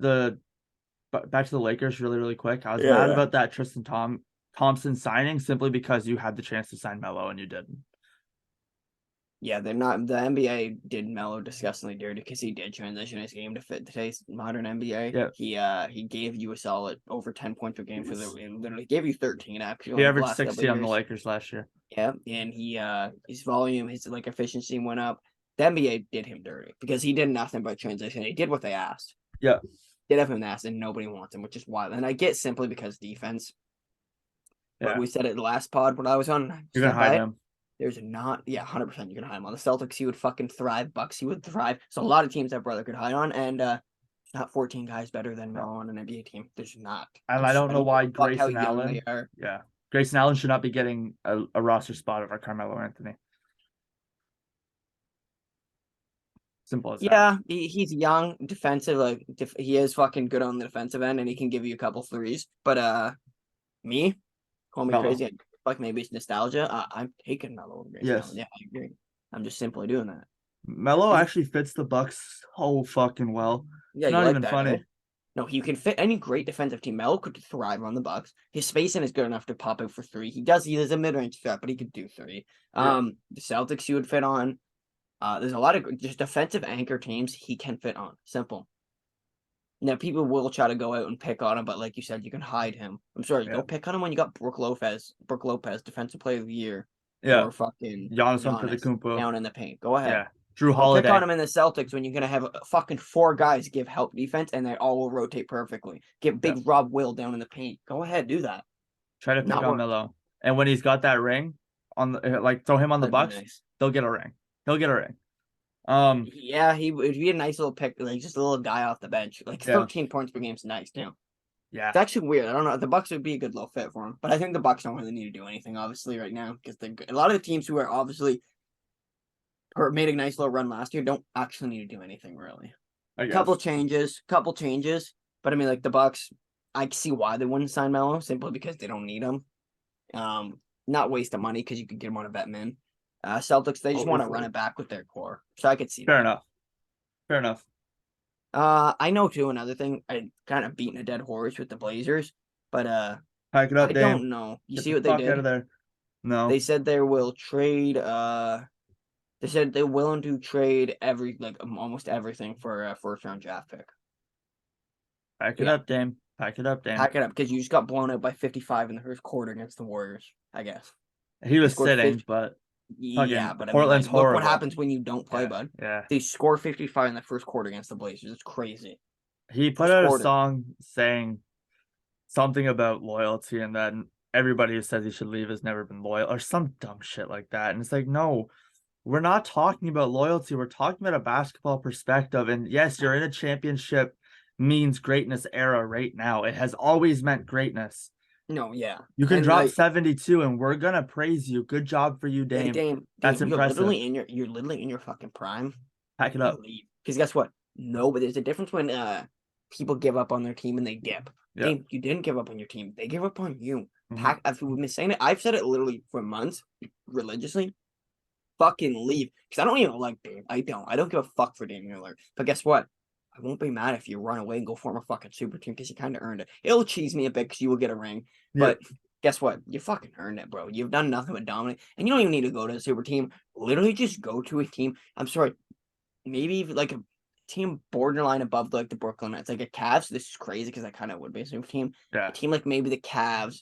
back to the Lakers really, really quick. I was Yeah, mad yeah. about that Tristan Thompson signing simply because you had the chance to sign Melo and you didn't. Yeah, they're not. The NBA did Melo disgustingly dirty, because he did transition his game to fit today's modern NBA. Yeah. He gave you a solid over 10 points per game Yes. literally gave you 13 actually. He the averaged last couple 60 on the years. Lakers last year. Yeah, and he his volume, his like efficiency went up. The NBA did him dirty because he did nothing but transition. He did what they asked. Yeah. Did everything they asked, and nobody wants him, which is wild. And I get simply because defense. But Yeah. we said it the last pod when I was on. You're gonna hide him. There's not, 100% you're gonna hide him. On the Celtics, he would fucking thrive. Bucks, he would thrive. So a lot of teams that brother could hide on, and not 14 guys better than Melo on an NBA team. There's not. And I don't know why Grayson how young Allen. they are. Yeah. Grayson Allen should not be getting a roster spot over Carmelo Anthony. Simple as that. Yeah, he's young, defensive. Like he is fucking good on the defensive end, and he can give you a couple threes. But me, call me Melo. crazy. Like maybe it's nostalgia. I'm taking Melo over Grayson Yes. Allen. Yeah, I agree. I'm just simply doing that. Melo actually fits the Bucks so fucking well. Yeah, It's you not like even that, funny. eh? No, he can fit any great defensive team. Melo could thrive on the Bucks. His spacing is good enough to pop out for three. He is a mid-range threat, but he could do three. Yeah. The Celtics he would fit on. There's a lot of just defensive anchor teams he can fit on. Simple. Now people will try to go out and pick on him, but like you said, you can hide him. I'm sorry, Yeah. go pick on him when you got Brook Lopez, Defensive Player of the Year, Yeah. or fucking Giannis Giannis Antetokounmpo. down in the paint. Go ahead. Yeah. Drew Go Holiday. pick on him in the Celtics when you're gonna have fucking four guys give help defense, and they all will rotate perfectly. Get big Rob Will down in the paint. Go ahead, do that. Try to pick Not on work. Melo. And when he's got that ring on the throw him on the That'd be Bucks, nice. they'll get a ring. He'll get a ring. Yeah, he would be a nice little pick, like just a little guy off the bench. Like 13 points per game is nice too. Yeah. It's actually weird. I don't know. The Bucks would be a good little fit for him, but I think the Bucks don't really need to do anything, obviously, right now, because a lot of the teams who are obviously or made a nice little run last year don't actually need to do anything really. Couple changes, but I mean, like the Bucks, I see why they wouldn't sign Melo simply because they don't need him. Not waste of money because you could get him on a vet min. Celtics, they just want to run it back with their core, so I could see Fair that. enough. I know too. Another thing, I kind of beating a dead horse with the Blazers, but Pack it up, I Dame. don't know. You Get see the what they fuck did? out of there. No. They said they will trade They said they're willing to trade almost everything for a first round draft pick. Pack it Yeah. up, Dame. Pack it up, Dame. Pack it up because you just got blown out by 55 in the first quarter against the Warriors, I guess. He They was scored sitting, 50. but Yeah, fucking but I mean, Portland's like, look what horrible. happens when you don't play, Yeah, bud. yeah. They score 55 in the first quarter against the Blazers. It's crazy. He put First out a quarter. song saying something about loyalty, and then everybody who says he should leave has never been loyal, or some dumb shit like that. And it's like, no, we're not talking about loyalty. We're talking about a basketball perspective. And yes, you're in a championship means greatness era right now. It has always meant greatness. No, yeah. You can And drop like, 72 and we're gonna praise you. Good job for you, hey, Dame. That's Dame, impressive. you're literally in your fucking prime. Pack it up. Because guess what? No, but there's a difference when people give up on their team and they dip. Yeah. Dame, you didn't give up on your team. They give up on you. Mhm. I've been saying it. I've said it literally for months, religiously. Fucking leave. Because I don't even like Dame. I don't give a fuck for Damian Lillard. But guess what? I won't be mad if you run away and go form a fucking super team because you kind of earned it. It'll cheese me a bit because you will get a ring. Yeah. But guess what? You fucking earned it, bro. You've done nothing but dominate. And you don't even need to go to a super team. Literally just go to a team. I'm sorry. Maybe like a team borderline above like the Brooklyn Nets, like a Cavs. This is crazy because I kind of would be a super team. Yeah. A team like maybe the Cavs,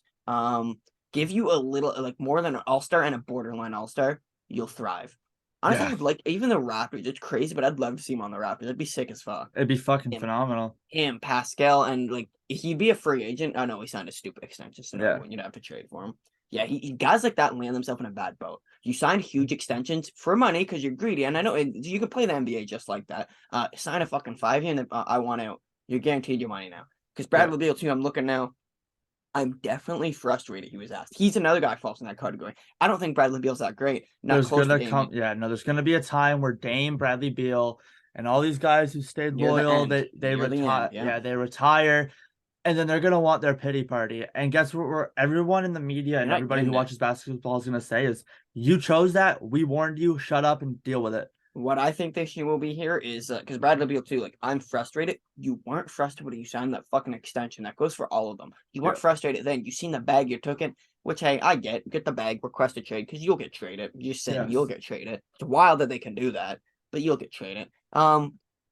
give you a little like more than an all-star and a borderline all-star, you'll thrive. Honestly, Yeah. like even the Raptors, it's crazy, but I'd love to see him on the Raptors. That'd be sick as fuck. It'd be fucking Him, phenomenal. Pascal, and like he'd be a free agent. Oh no, he signed a stupid extension, so Yeah. no, you'd have to trade for him. Yeah, he guys like that land themselves in a bad boat. You sign huge extensions for money because you're greedy, and I know you can play the NBA just like that. Sign a fucking 5-year, and I want out. You're guaranteed your money now. Because Bradley Beal too. I'm looking now. I'm definitely frustrated he was asked. He's another guy falls in that category. I don't think Bradley Beal's that great. Not There's close to gonna come, Damian. no, there's gonna be a time where Dame, Bradley Beal, and all these guys who stayed Near the loyal, end. they Near the retire. end, yeah. They retire, and then they're gonna want their pity party. And guess what? Everyone in the media and You're not everybody who getting it. watches basketball is gonna say is, "You chose that. We warned you. Shut up and deal with it." What I think the issue will be here is because Bradley Beal too. Like I'm frustrated. You weren't frustrated when you signed that fucking extension. That goes for all of them. You weren't Yeah. frustrated then. You seen the bag you took it, which hey, I get. Get the bag, request a trade because you'll get traded. You're saying you'll Yes. get traded. It's wild that they can do that, but you'll get traded.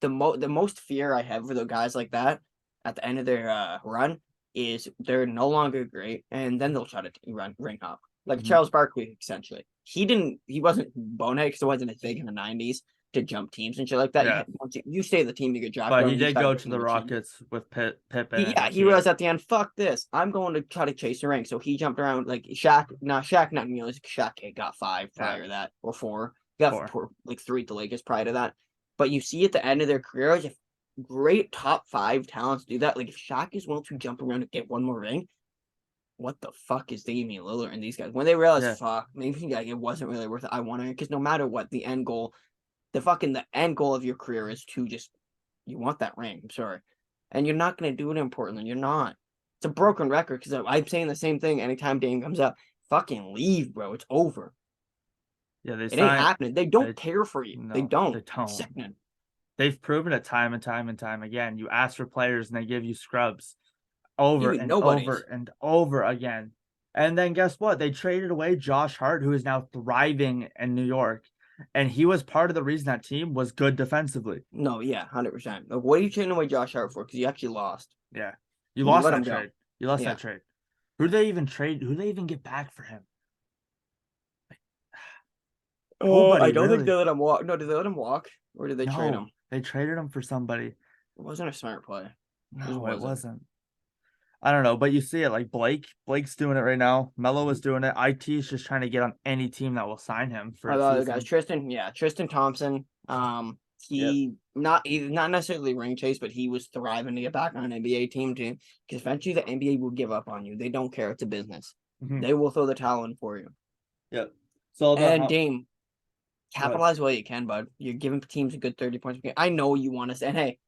The most fear I have for the guys like that at the end of their run is they're no longer great, and then they'll try to ring up like Mhm. Charles Barkley essentially. He wasn't bonehead because it wasn't as big in the 90s to jump teams and shit like that. Yeah. Once you stay the team, you get drafted. But on, he and you did try to go get to the another team. Rockets with Pippen and Yeah, he Hakeem. realized at the end, fuck this. I'm going to try to chase a ring. So he jumped around like Shaq, not nearly. Shaq got 5 prior to that, or 4. He got 4. like 3 at the Lakers prior to that. But you see at the end of their careers, if great top 5 talents do that, like if Shaq is willing to jump around and get one more ring, what the fuck is Damian Lillard and these guys? When they realize, Yeah. fuck, maybe like, it wasn't really worth it. I want to, because no matter what, the end goal of your career is to just you want that ring. I'm sorry, and you're not gonna do it in Portland. You're not. It's a broken record because I'm saying the same thing anytime Dame comes up. Fucking leave, bro. It's over. Yeah, It ain't happening. They don't care for you. They No, don't. they don't. It's sickening. They've proven it time and time and time again. You ask for players and they give you scrubs over and over and over again. And then guess what? They traded away Josh Hart, who is now thriving in New York. And he was part of the reason that team was good defensively. No, yeah, 100%. Like, what are you trading away Josh Hart for? Because you actually lost. Yeah. You lost let that him go. trade. You lost Yeah. that trade. Who did they even trade? Who did they even get back for him? I don't really. think they let him walk. No, did they let him walk? Or did they trade him? They traded him for somebody. It wasn't a smart play. No, it wasn't. I don't know, but you see it like Blake's doing it right now. Melo is doing it. IT is just trying to get on any team that will sign him for a Other season. guys, Tristan Thompson. He's not necessarily ring chase, but he was thriving to get back on an NBA team too. Because eventually the NBA will give up on you. They don't care. It's a business. They will throw the towel in for you. Yep. So Dame, capitalize while you can, bud. You're giving teams a good 30 points per game. I know you want to say, hey,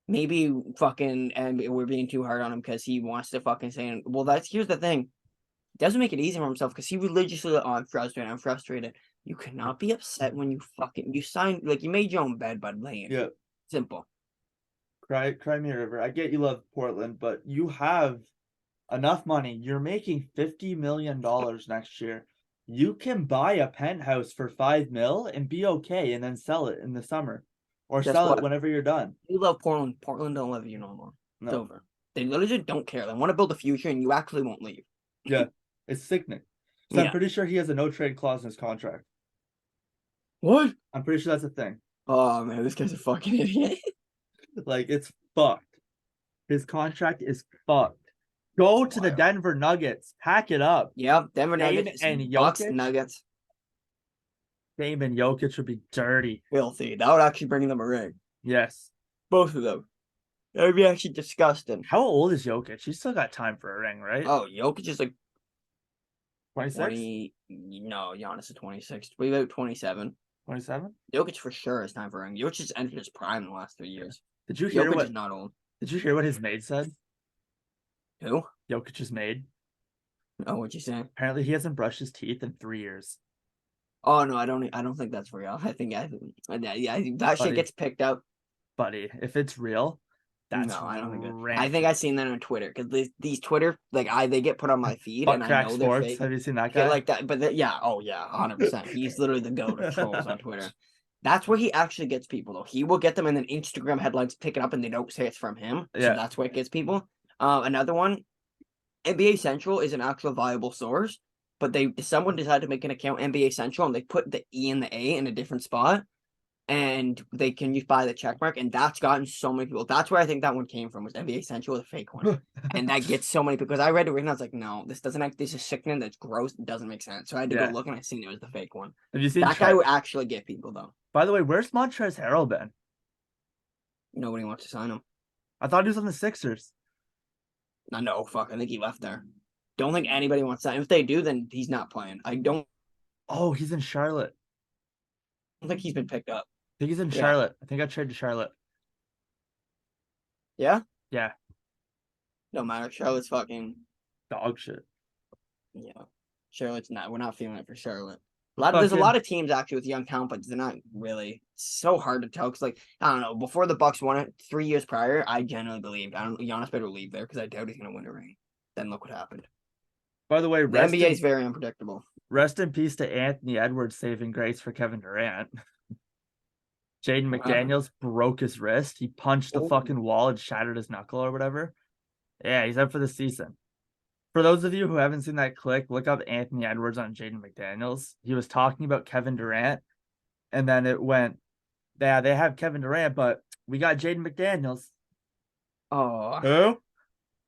maybe fucking and we're being too hard on him because he wants to fucking say, well, here's the thing. He doesn't make it easy for himself because he religiously, I'm frustrated. You cannot be upset when you signed, like you made your own bed, bud. Lay in. Yeah. Simple. Cry me a river. I get you love Portland, but you have enough money. You're making $50 million next year. you can buy a penthouse for 5 mil and be okay, and then sell it in the summer, or Guess sell it what? whenever you're done. You love Portland. Portland don't love you no more. It's No, over. They literally just don't care. They want to build a future, and you actually won't leave. yeah, it's sickening. So I'm Yeah. pretty sure he has a no trade clause in his contract. What? I'm pretty sure that's a thing. Oh man, this guy's a fucking idiot. Like, it's fucked. His contract is fucked. Go to the Wild. Denver Nuggets. Pack it up. Yep, Denver Dame Nuggets and Bucks Jokic? Nuggets. Dame and Jokic would be dirty. Filthy. That would actually bring them a ring. Yes. Both of them. That would be actually disgusting. How old is Jokic? He's still got time for a ring, right? Oh, Jokic is like 26? 20. No, Giannis is 26. We about 27. 27? Jokic for sure is time for a ring. Jokic has entered his prime in the last 3 years. Did you hear Jokic what is not old. Did you hear what his maid said? Who? Jokic's maid. Oh, what'd you say? Apparently he hasn't brushed his teeth in 3 years. Oh no, I don't think that's real. I think that shit Buddy. gets picked up. Buddy, if it's real, that's No, I don't think that. I rampant. think I've seen that on Twitter because these Twitter they get put on my feed Fuck and I Crack know they're Sports. fake. Have you seen that Shit guy? like that, but 100%. He's literally the goat of trolls on Twitter. That's where he actually gets people though. He will get them and then Instagram headlines pick it up and they don't say it's from him. So Yeah. that's what gets people. Another one, NBA Central is an actual viable source, but someone decided to make an account NBA Central and they put the E and the A in a different spot. And they can use by the check mark, and that's gotten so many people. That's where I think that one came from, was NBA Central, the fake one. And that gets so many people because I read it and I was like, no, this doesn't this is sickening, that's gross, it doesn't make sense. So I had to Yeah. go look and I seen it was the fake one. Have you seen That guy would actually get people though. By the way, where's Montrezl Harrell been? Nobody wants to sign him. I thought he was on the Sixers. No, fuck. I think he left there. Don't think anybody wants that. If they do, then he's not playing. I don't Oh, he's in Charlotte. think he's been picked up. I think he's in Yeah. Charlotte. I think I traded to Charlotte. Yeah? Yeah. No matter. Charlotte's fucking Dog shit. Charlotte's not. We're not feeling it for Charlotte. There's a lot of teams actually with young talent, but they're not really. It's so hard to tell because, like, I don't know. Before the Bucks won it 3 years prior, I genuinely believed Giannis better leave there because I doubt he's gonna win a ring. Then look what happened. By the way, The NBA is very unpredictable. rest in peace to Anthony Edwards saving grace for Kevin Durant. Jaden Wow. McDaniels broke his wrist. He punched the Oh. fucking wall and shattered his knuckle or whatever. Yeah, he's out for the season. For those of you who haven't seen that clip, look up Anthony Edwards on Jaden McDaniels. He was talking about Kevin Durant, and then it went, yeah, they have Kevin Durant, but we got Jaden McDaniels. Oh. Who?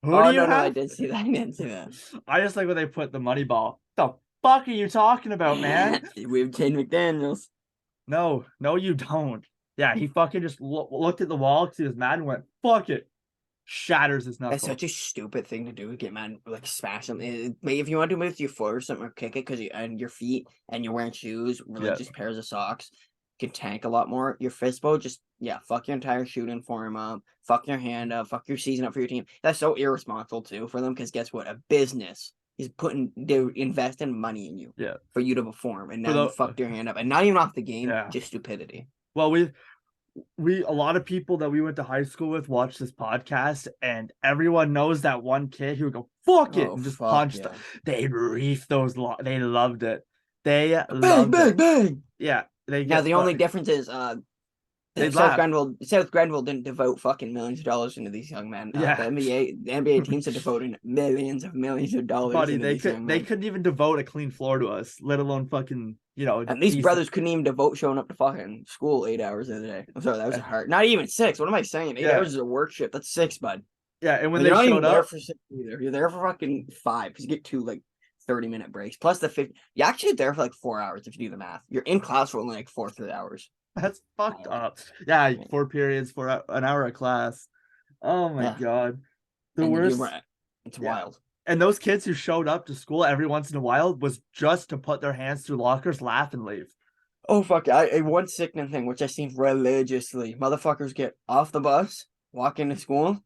Who Oh, do you no, I have? did see that. I didn't see that. I just like when they put the money ball. The fuck are you talking about, man? We have Jaden McDaniels. No, you don't. Yeah, he fucking just looked at the wall because he was mad and went, fuck it. Shatters his knuckle. That's such a stupid thing to do. Get mad, like smash them. If you want to do it with your foot or something, or kick it because and your feet and you're wearing shoes, religious pairs of socks, can tank a lot more. Your fist bow, fuck your entire shooting form up, fuck your hand up, fuck your season up for your team. That's so irresponsible too for them because guess what? A business is they're investing money in you, for you to perform, and now you fucked your hand up, and not even off the game, just stupidity. Well, a lot of people that we went to high school with watched this podcast, and everyone knows that one kid who would go fuck it and just punch them. They'd reef those. They loved it. They loved it. Bang. Yeah. Now the only difference is South Grenville didn't devote fucking millions of dollars into these young men. The NBA teams are devoting millions of dollars. Buddy, they couldn't even devote a clean floor to us, let alone fucking, And these brothers couldn't even devote showing up to fucking school 8 hours a day. I'm sorry, that was hard. Not even 6. What am I saying? 8 hours is a work shift. That's 6, bud. Yeah, and when you're they not showed even there up, for 6 either. You're there for fucking 5 because you get 2 like 30-minute breaks plus the 50. You're actually there for like 4 hours if you do the math. You're in class for only like 4 hours. That's fucked up. Yeah, 4 periods for an hour of class. Oh my god, the worst. It's wild. And those kids who showed up to school every once in a while was just to put their hands through lockers, laugh, and leave. Oh fuck! One sickening thing which I seen religiously. Motherfuckers get off the bus, walk into school,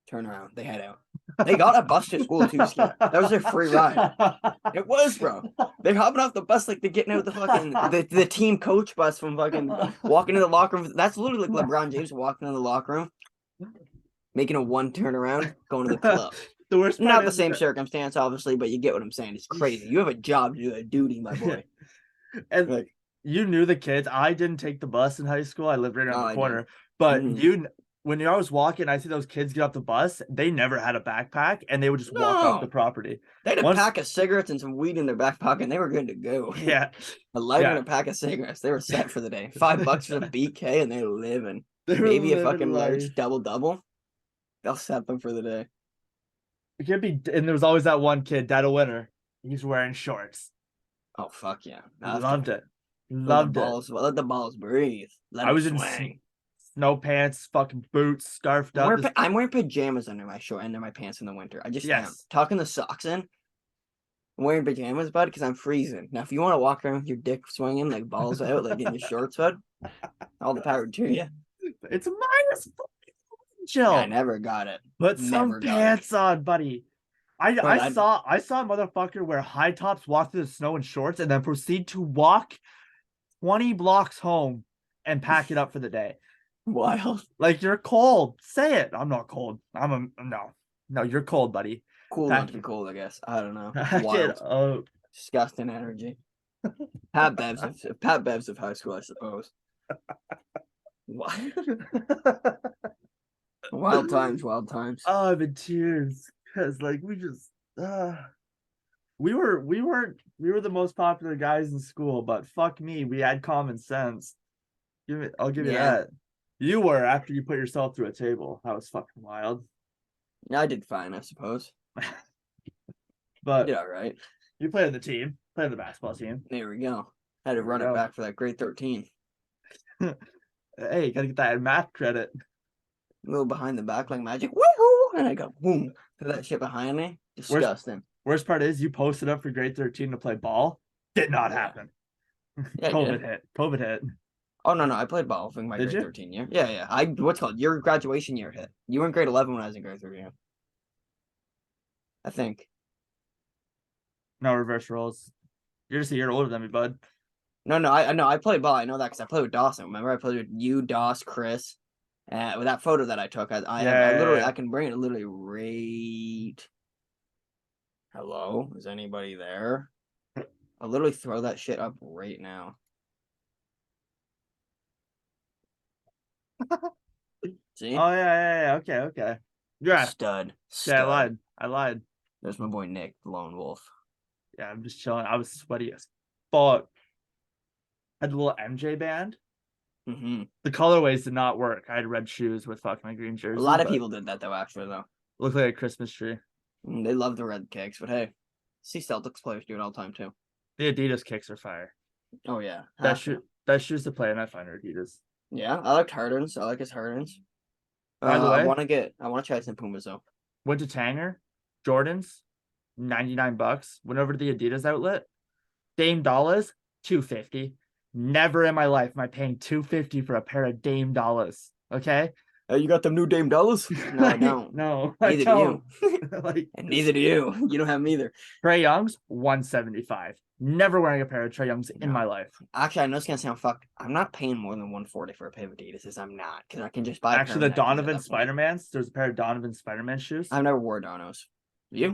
turn around, they head out. They got a bus to school too. Scott. That was their free ride. It was, bro. They're hopping off the bus like they're getting out the fucking the team coach bus from fucking walking to the locker room. That's literally like LeBron James walking in the locker room, making a 1 turnaround, going to the club. The worst part Not the is same that- circumstance, obviously, but you get what I'm saying. It's crazy. You have a job to do, a duty, my boy. and Like, you knew the kids. I didn't take the bus in high school. I lived right around oh, the I did. corner. But Mhm. when I was walking, I see those kids get off the bus. They never had a backpack, and they would just walk off the No. property. They had a Once- pack of cigarettes and some weed in their back pocket, and they were good to go. Yeah, A lighter yeah. and a pack of cigarettes. They were set for the day. $5 for the BK, and they're living. They were Maybe a living fucking life. large double. They'll set them for the day. It could be, and there was always that one kid, Dad a winner. He's wearing shorts. Oh fuck yeah! Loved it. Let Loved the it. balls, let the balls breathe. Let I them was in swing. snow pants, fucking boots, scarfed up. I'm wearing pajamas under my short under my pants in the winter. I just am. Yes. Tucking the socks in. I'm wearing pajamas, bud, because I'm freezing. Now, if you want to walk around with your dick swinging, like balls out, like in your shorts, bud, all the power to you. It's minus fucking chill. Yeah, I never got it. Put Never some got it. pants on, buddy. I I- saw a motherfucker wear high tops, walk through the snow in shorts, and then proceed to walk 20 blocks home and pack it up for the day. Wild. Like, you're cold. Say it. I'm not cold. No, you're cold, buddy. Cool Pack not to be it. cold, I guess. I don't know. Pack it Wild. up. Disgusting energy. Pat Bevs of high school, I suppose. Wild times. Oh, I'm in tears because like we were the most popular guys in school, but fuck me, we had common sense. I'll give you Yeah. that. You were after you put yourself through a table. That was fucking wild. I did fine, I suppose. But Did all right. you played on the team, played on the basketball team. There we go. Had to we run it go. back for that grade 13. Hey, you gotta get that math credit. A little behind the back like magic. Woohoo! And I go boom. Threw that shit behind me. Disgusting. Worst part is you posted up for grade 13 to play ball. Did not Yeah. happen. Yeah, COVID hit. Oh no, I played ball in my Did grade you? 13 year. Yeah. What's called your graduation year hit. You were in grade 11 when I was in grade 13. I think. No reverse roles. You're just a year older than me, bud. No, I played ball. I know that because I played with Dawson. Remember, I played with you, Doss, Chris. With that photo that I took, I literally Yeah. I can bring it literally right. Hello, is anybody there? I'll literally throw that shit up right now. See? Oh yeah. Okay. Yeah. Stud. Yeah, I lied. There's my boy Nick, the lone wolf. Yeah, I'm just chilling. I was sweaty as fuck. Had the little MJ band. Mm-hmm. The colorways did not work. I had red shoes with fucking my green A jersey. lot of but people did that though, actually though. looked like a Christmas tree. They love the red kicks, but hey, see Celtics players do it all the time too. The Adidas kicks are fire. Oh yeah, That shoes to play, and I find Adidas. Yeah, I liked Hardens. I like his Hardens. By the way, I want to try some Pumas though. went to Tanger, Jordans, $99. Went over to the Adidas outlet. Dame Dollars, $250. Never in my life am I paying $250 for a pair of Dame Dollars. Okay. Hey, you got them new Dame Dollars? No, I don't. No, I Neither don't. do you. Like, And neither do you. You don't have them either. Trae Young's $175. Never wearing a pair of Trae Young's in No. my life. Actually, I know it's gonna sound fucked. I'm not paying more than $140 for a pair of Adidas. I'm not, because I can just buy. Actually, the Donovan Spider-Mans. There's a pair of Donovan Spider-Man shoes. I've never wore Donos. You?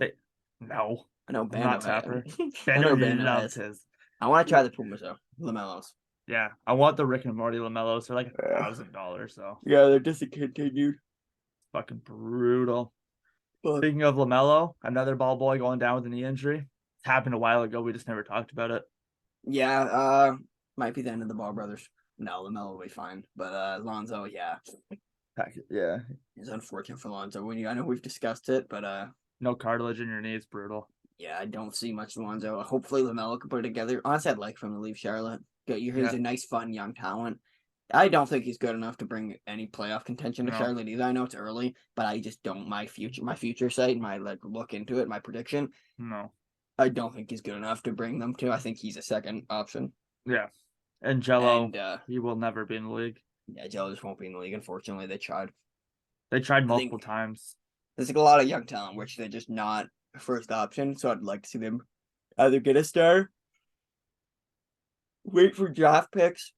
No. I know I'm Bando. not Tapper. I know Bando Bando loves has. his. I want to try the Pumas though. Lamellos. Yeah, I want the Rick and Morty Lamellos. They're like Yeah. $1,000, so Yeah, they're discontinued. fucking brutal. But Speaking of LaMelo, another ball boy going down with a knee injury. It happened a while ago. We just never talked about it. yeah, might be the end of the Ball brothers. No, Lamelo will be fine, but Lonzo, yeah, Yeah, it's unfortunate for Lonzo. I know we've discussed it, but no cartilage in your knee. It's brutal. yeah, I don't see much Lonzo. Hopefully, Lamelo can put it together. Honestly, I'd like for him to leave Charlotte. You hear he's a nice, fun, young talent. I don't think he's good enough to bring any playoff contention to No. Charlotte either. I know it's early, but I just don't. My future site, my look into it, my prediction. No. I don't think he's good enough to bring them to. I think he's a second option. Yeah. And Jello, And he will never be in the league. yeah, Jello just won't be in the league. Unfortunately, they tried. They tried I multiple think- times. There's like a lot of young talent, which they're just not a first option. So I'd like to see them either get a star, wait for draft picks,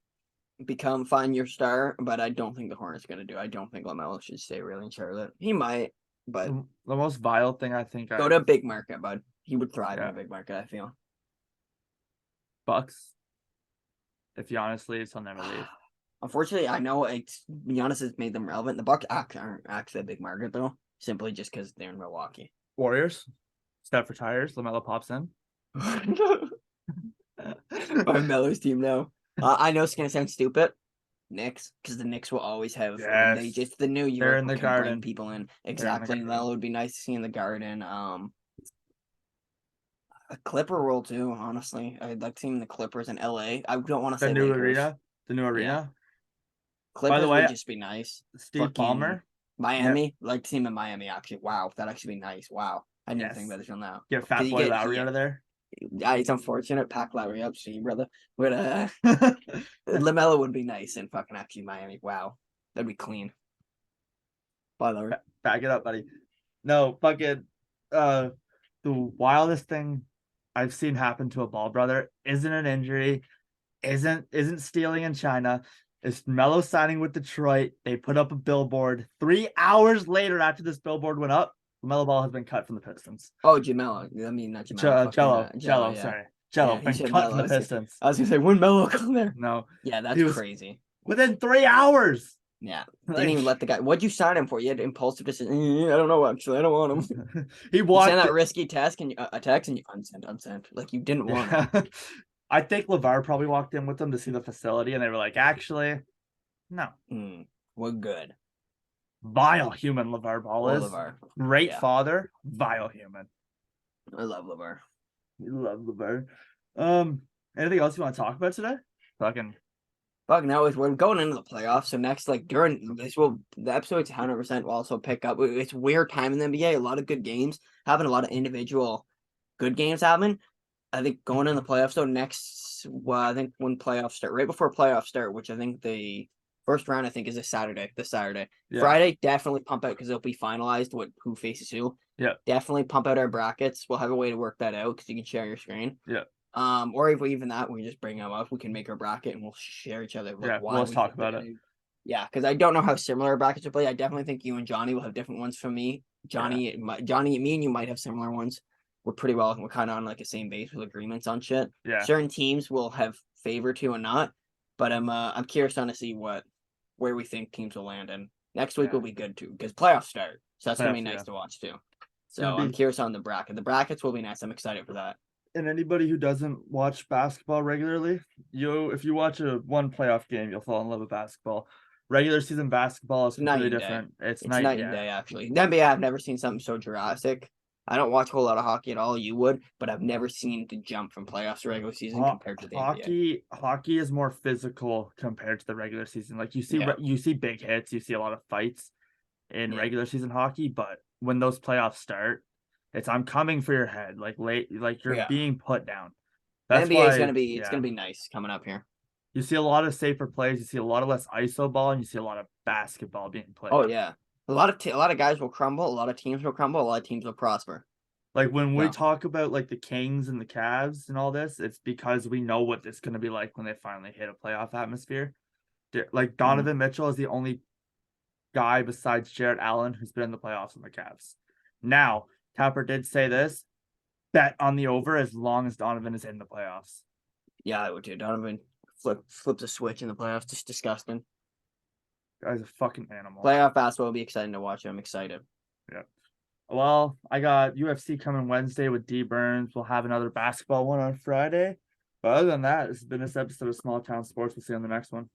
find your star. But I don't think the Hornets gonna do. I don't think LaMelo should stay really in Charlotte. He might. But The most vile thing I think go to a big market, bud. He would thrive in Yeah. a big market, I feel. Bucks. If Giannis leaves, he'll never leave. Unfortunately, I know Giannis has made them relevant. The Bucks aren't actually a big market though, simply just because they're in Milwaukee. Warriors. Steph retires. LaMelo pops in. Or Melo's team now. I know it's gonna sound stupid. Knicks, because the Knicks will always have when they Yes. just the new year They're in the can bring Garden. people in. in the Exactly. Garden. Melo would be nice to see in the Garden. A Clipper role too, honestly. I'd like seeing the Clippers in LA. I don't want to The say new Lakers. arena. The new arena. Clippers way, would just be nice. Steve Fucking Ballmer. Miami, like to see him in Miami actually. Wow, that'd actually be nice. Wow. I didn't even think Yes. about this till now. Get Fat you Boy get- Lowry yeah. out of there. Yeah, it's unfortunate. Pack Lowry up, see, brother. But LaMelo would be nice in fucking actually Miami. Wow. That'd be clean. Bye, Lowry. Back it up, buddy. No, fucking the wildest thing I've seen happen to a ball brother isn't an injury, isn't stealing in China. It's Melo signing with Detroit. They put up a billboard. 3 hours later, after this billboard went up, Melo Ball has been cut from the Pistons. Oh, Jamelo. I mean, not Jamelo. Jello, Jello, yeah. sorry. Jello, Yeah, he been said cut from the Melo. Pistons. I was gonna say, when Melo come there? No, Yeah, that's He was- crazy. within 3 hours. Yeah. Like- Didn't even let the guy. What'd you sign him for? You had impulsive decision. I don't know, actually. I don't want him. He You walked. send that risky task and a text and you unsent. Like you didn't want him. I think LeVar probably walked in with them to see the facility, and they were like, "Actually, no." We're good. Vile human LeVar Ball is. LeVar. Great Yeah. father, vile human. I love LeVar. We love LeVar. Anything else you want to talk about today? Fucking Fuck no, we're going into the playoffs. So next, like during this, the episode's 100% will also pick up. It's weird time in the NBA. A lot of good games, having a lot of individual good games happening. I think going in the playoffs. So next, well, I think when playoffs start, right before playoffs start, which I think the first round I think is this Saturday. yeah. Friday, definitely pump out because it'll be finalized who faces who. Yeah. Definitely pump out our brackets. We'll have a way to work that out because you can share your screen. Yeah. Or if even that, we just bring them up. We can make our bracket and we'll share each other. Yeah, why let's we talk think they're about it. gonna- Yeah, because I don't know how similar our brackets will play. I definitely think you and Johnny will have different ones from me. Johnny, me and you might have similar ones. We're kind of on like the same base with agreements on shit. Yeah. Certain teams will have favor to and not, but I'm curious on to see where we think teams will land. And next week Yeah. will be good too because playoffs start, so that's gonna be Playoffs, nice yeah. to watch too. It's gonna So I'm be- curious on the bracket. The brackets will be nice. I'm excited for that. And anybody who doesn't watch basketball regularly, if you watch one playoff game, you'll fall in love with basketball. Regular season basketball is Night completely and day. different. It's It's night and day, actually. The NBA, I've never seen something so drastic. I don't watch a whole lot of hockey at all. You would, but I've never seen the jump from playoffs to regular season compared to the NBA. Hockey is more physical compared to the regular season. Like you see big hits, you see a lot of fights in Yeah. regular season hockey, but when those playoffs start, it's I'm coming for your head, like you're Yeah. being put down. The That's NBA is why gonna be it's gonna be nice coming up here. you see a lot of safer plays, you see a lot of less ISO ball, and you see a lot of basketball being played. Oh yeah, a lot of guys will crumble, a lot of teams will crumble, a lot of teams will prosper. Like when we Yeah. talk about like the Kings and the Cavs and all this, it's because we know what it's going to be like when they finally hit a playoff atmosphere. Like Donovan Mitchell is the only guy besides Jarrett Allen who's been in the playoffs in the Cavs. Now, Tapper did say this: bet on the over as long as Donovan is in the playoffs. Yeah, I would too. Donovan flips a switch in the playoffs, just disgusting. Guy's a fucking animal. Playoff basketball will be exciting to watch. I'm excited. Well, I got UFC coming Wednesday with D Burns. We'll have another basketball one on Friday. But other than that, this has been this episode of Small Town Sports. We'll see you on the next one.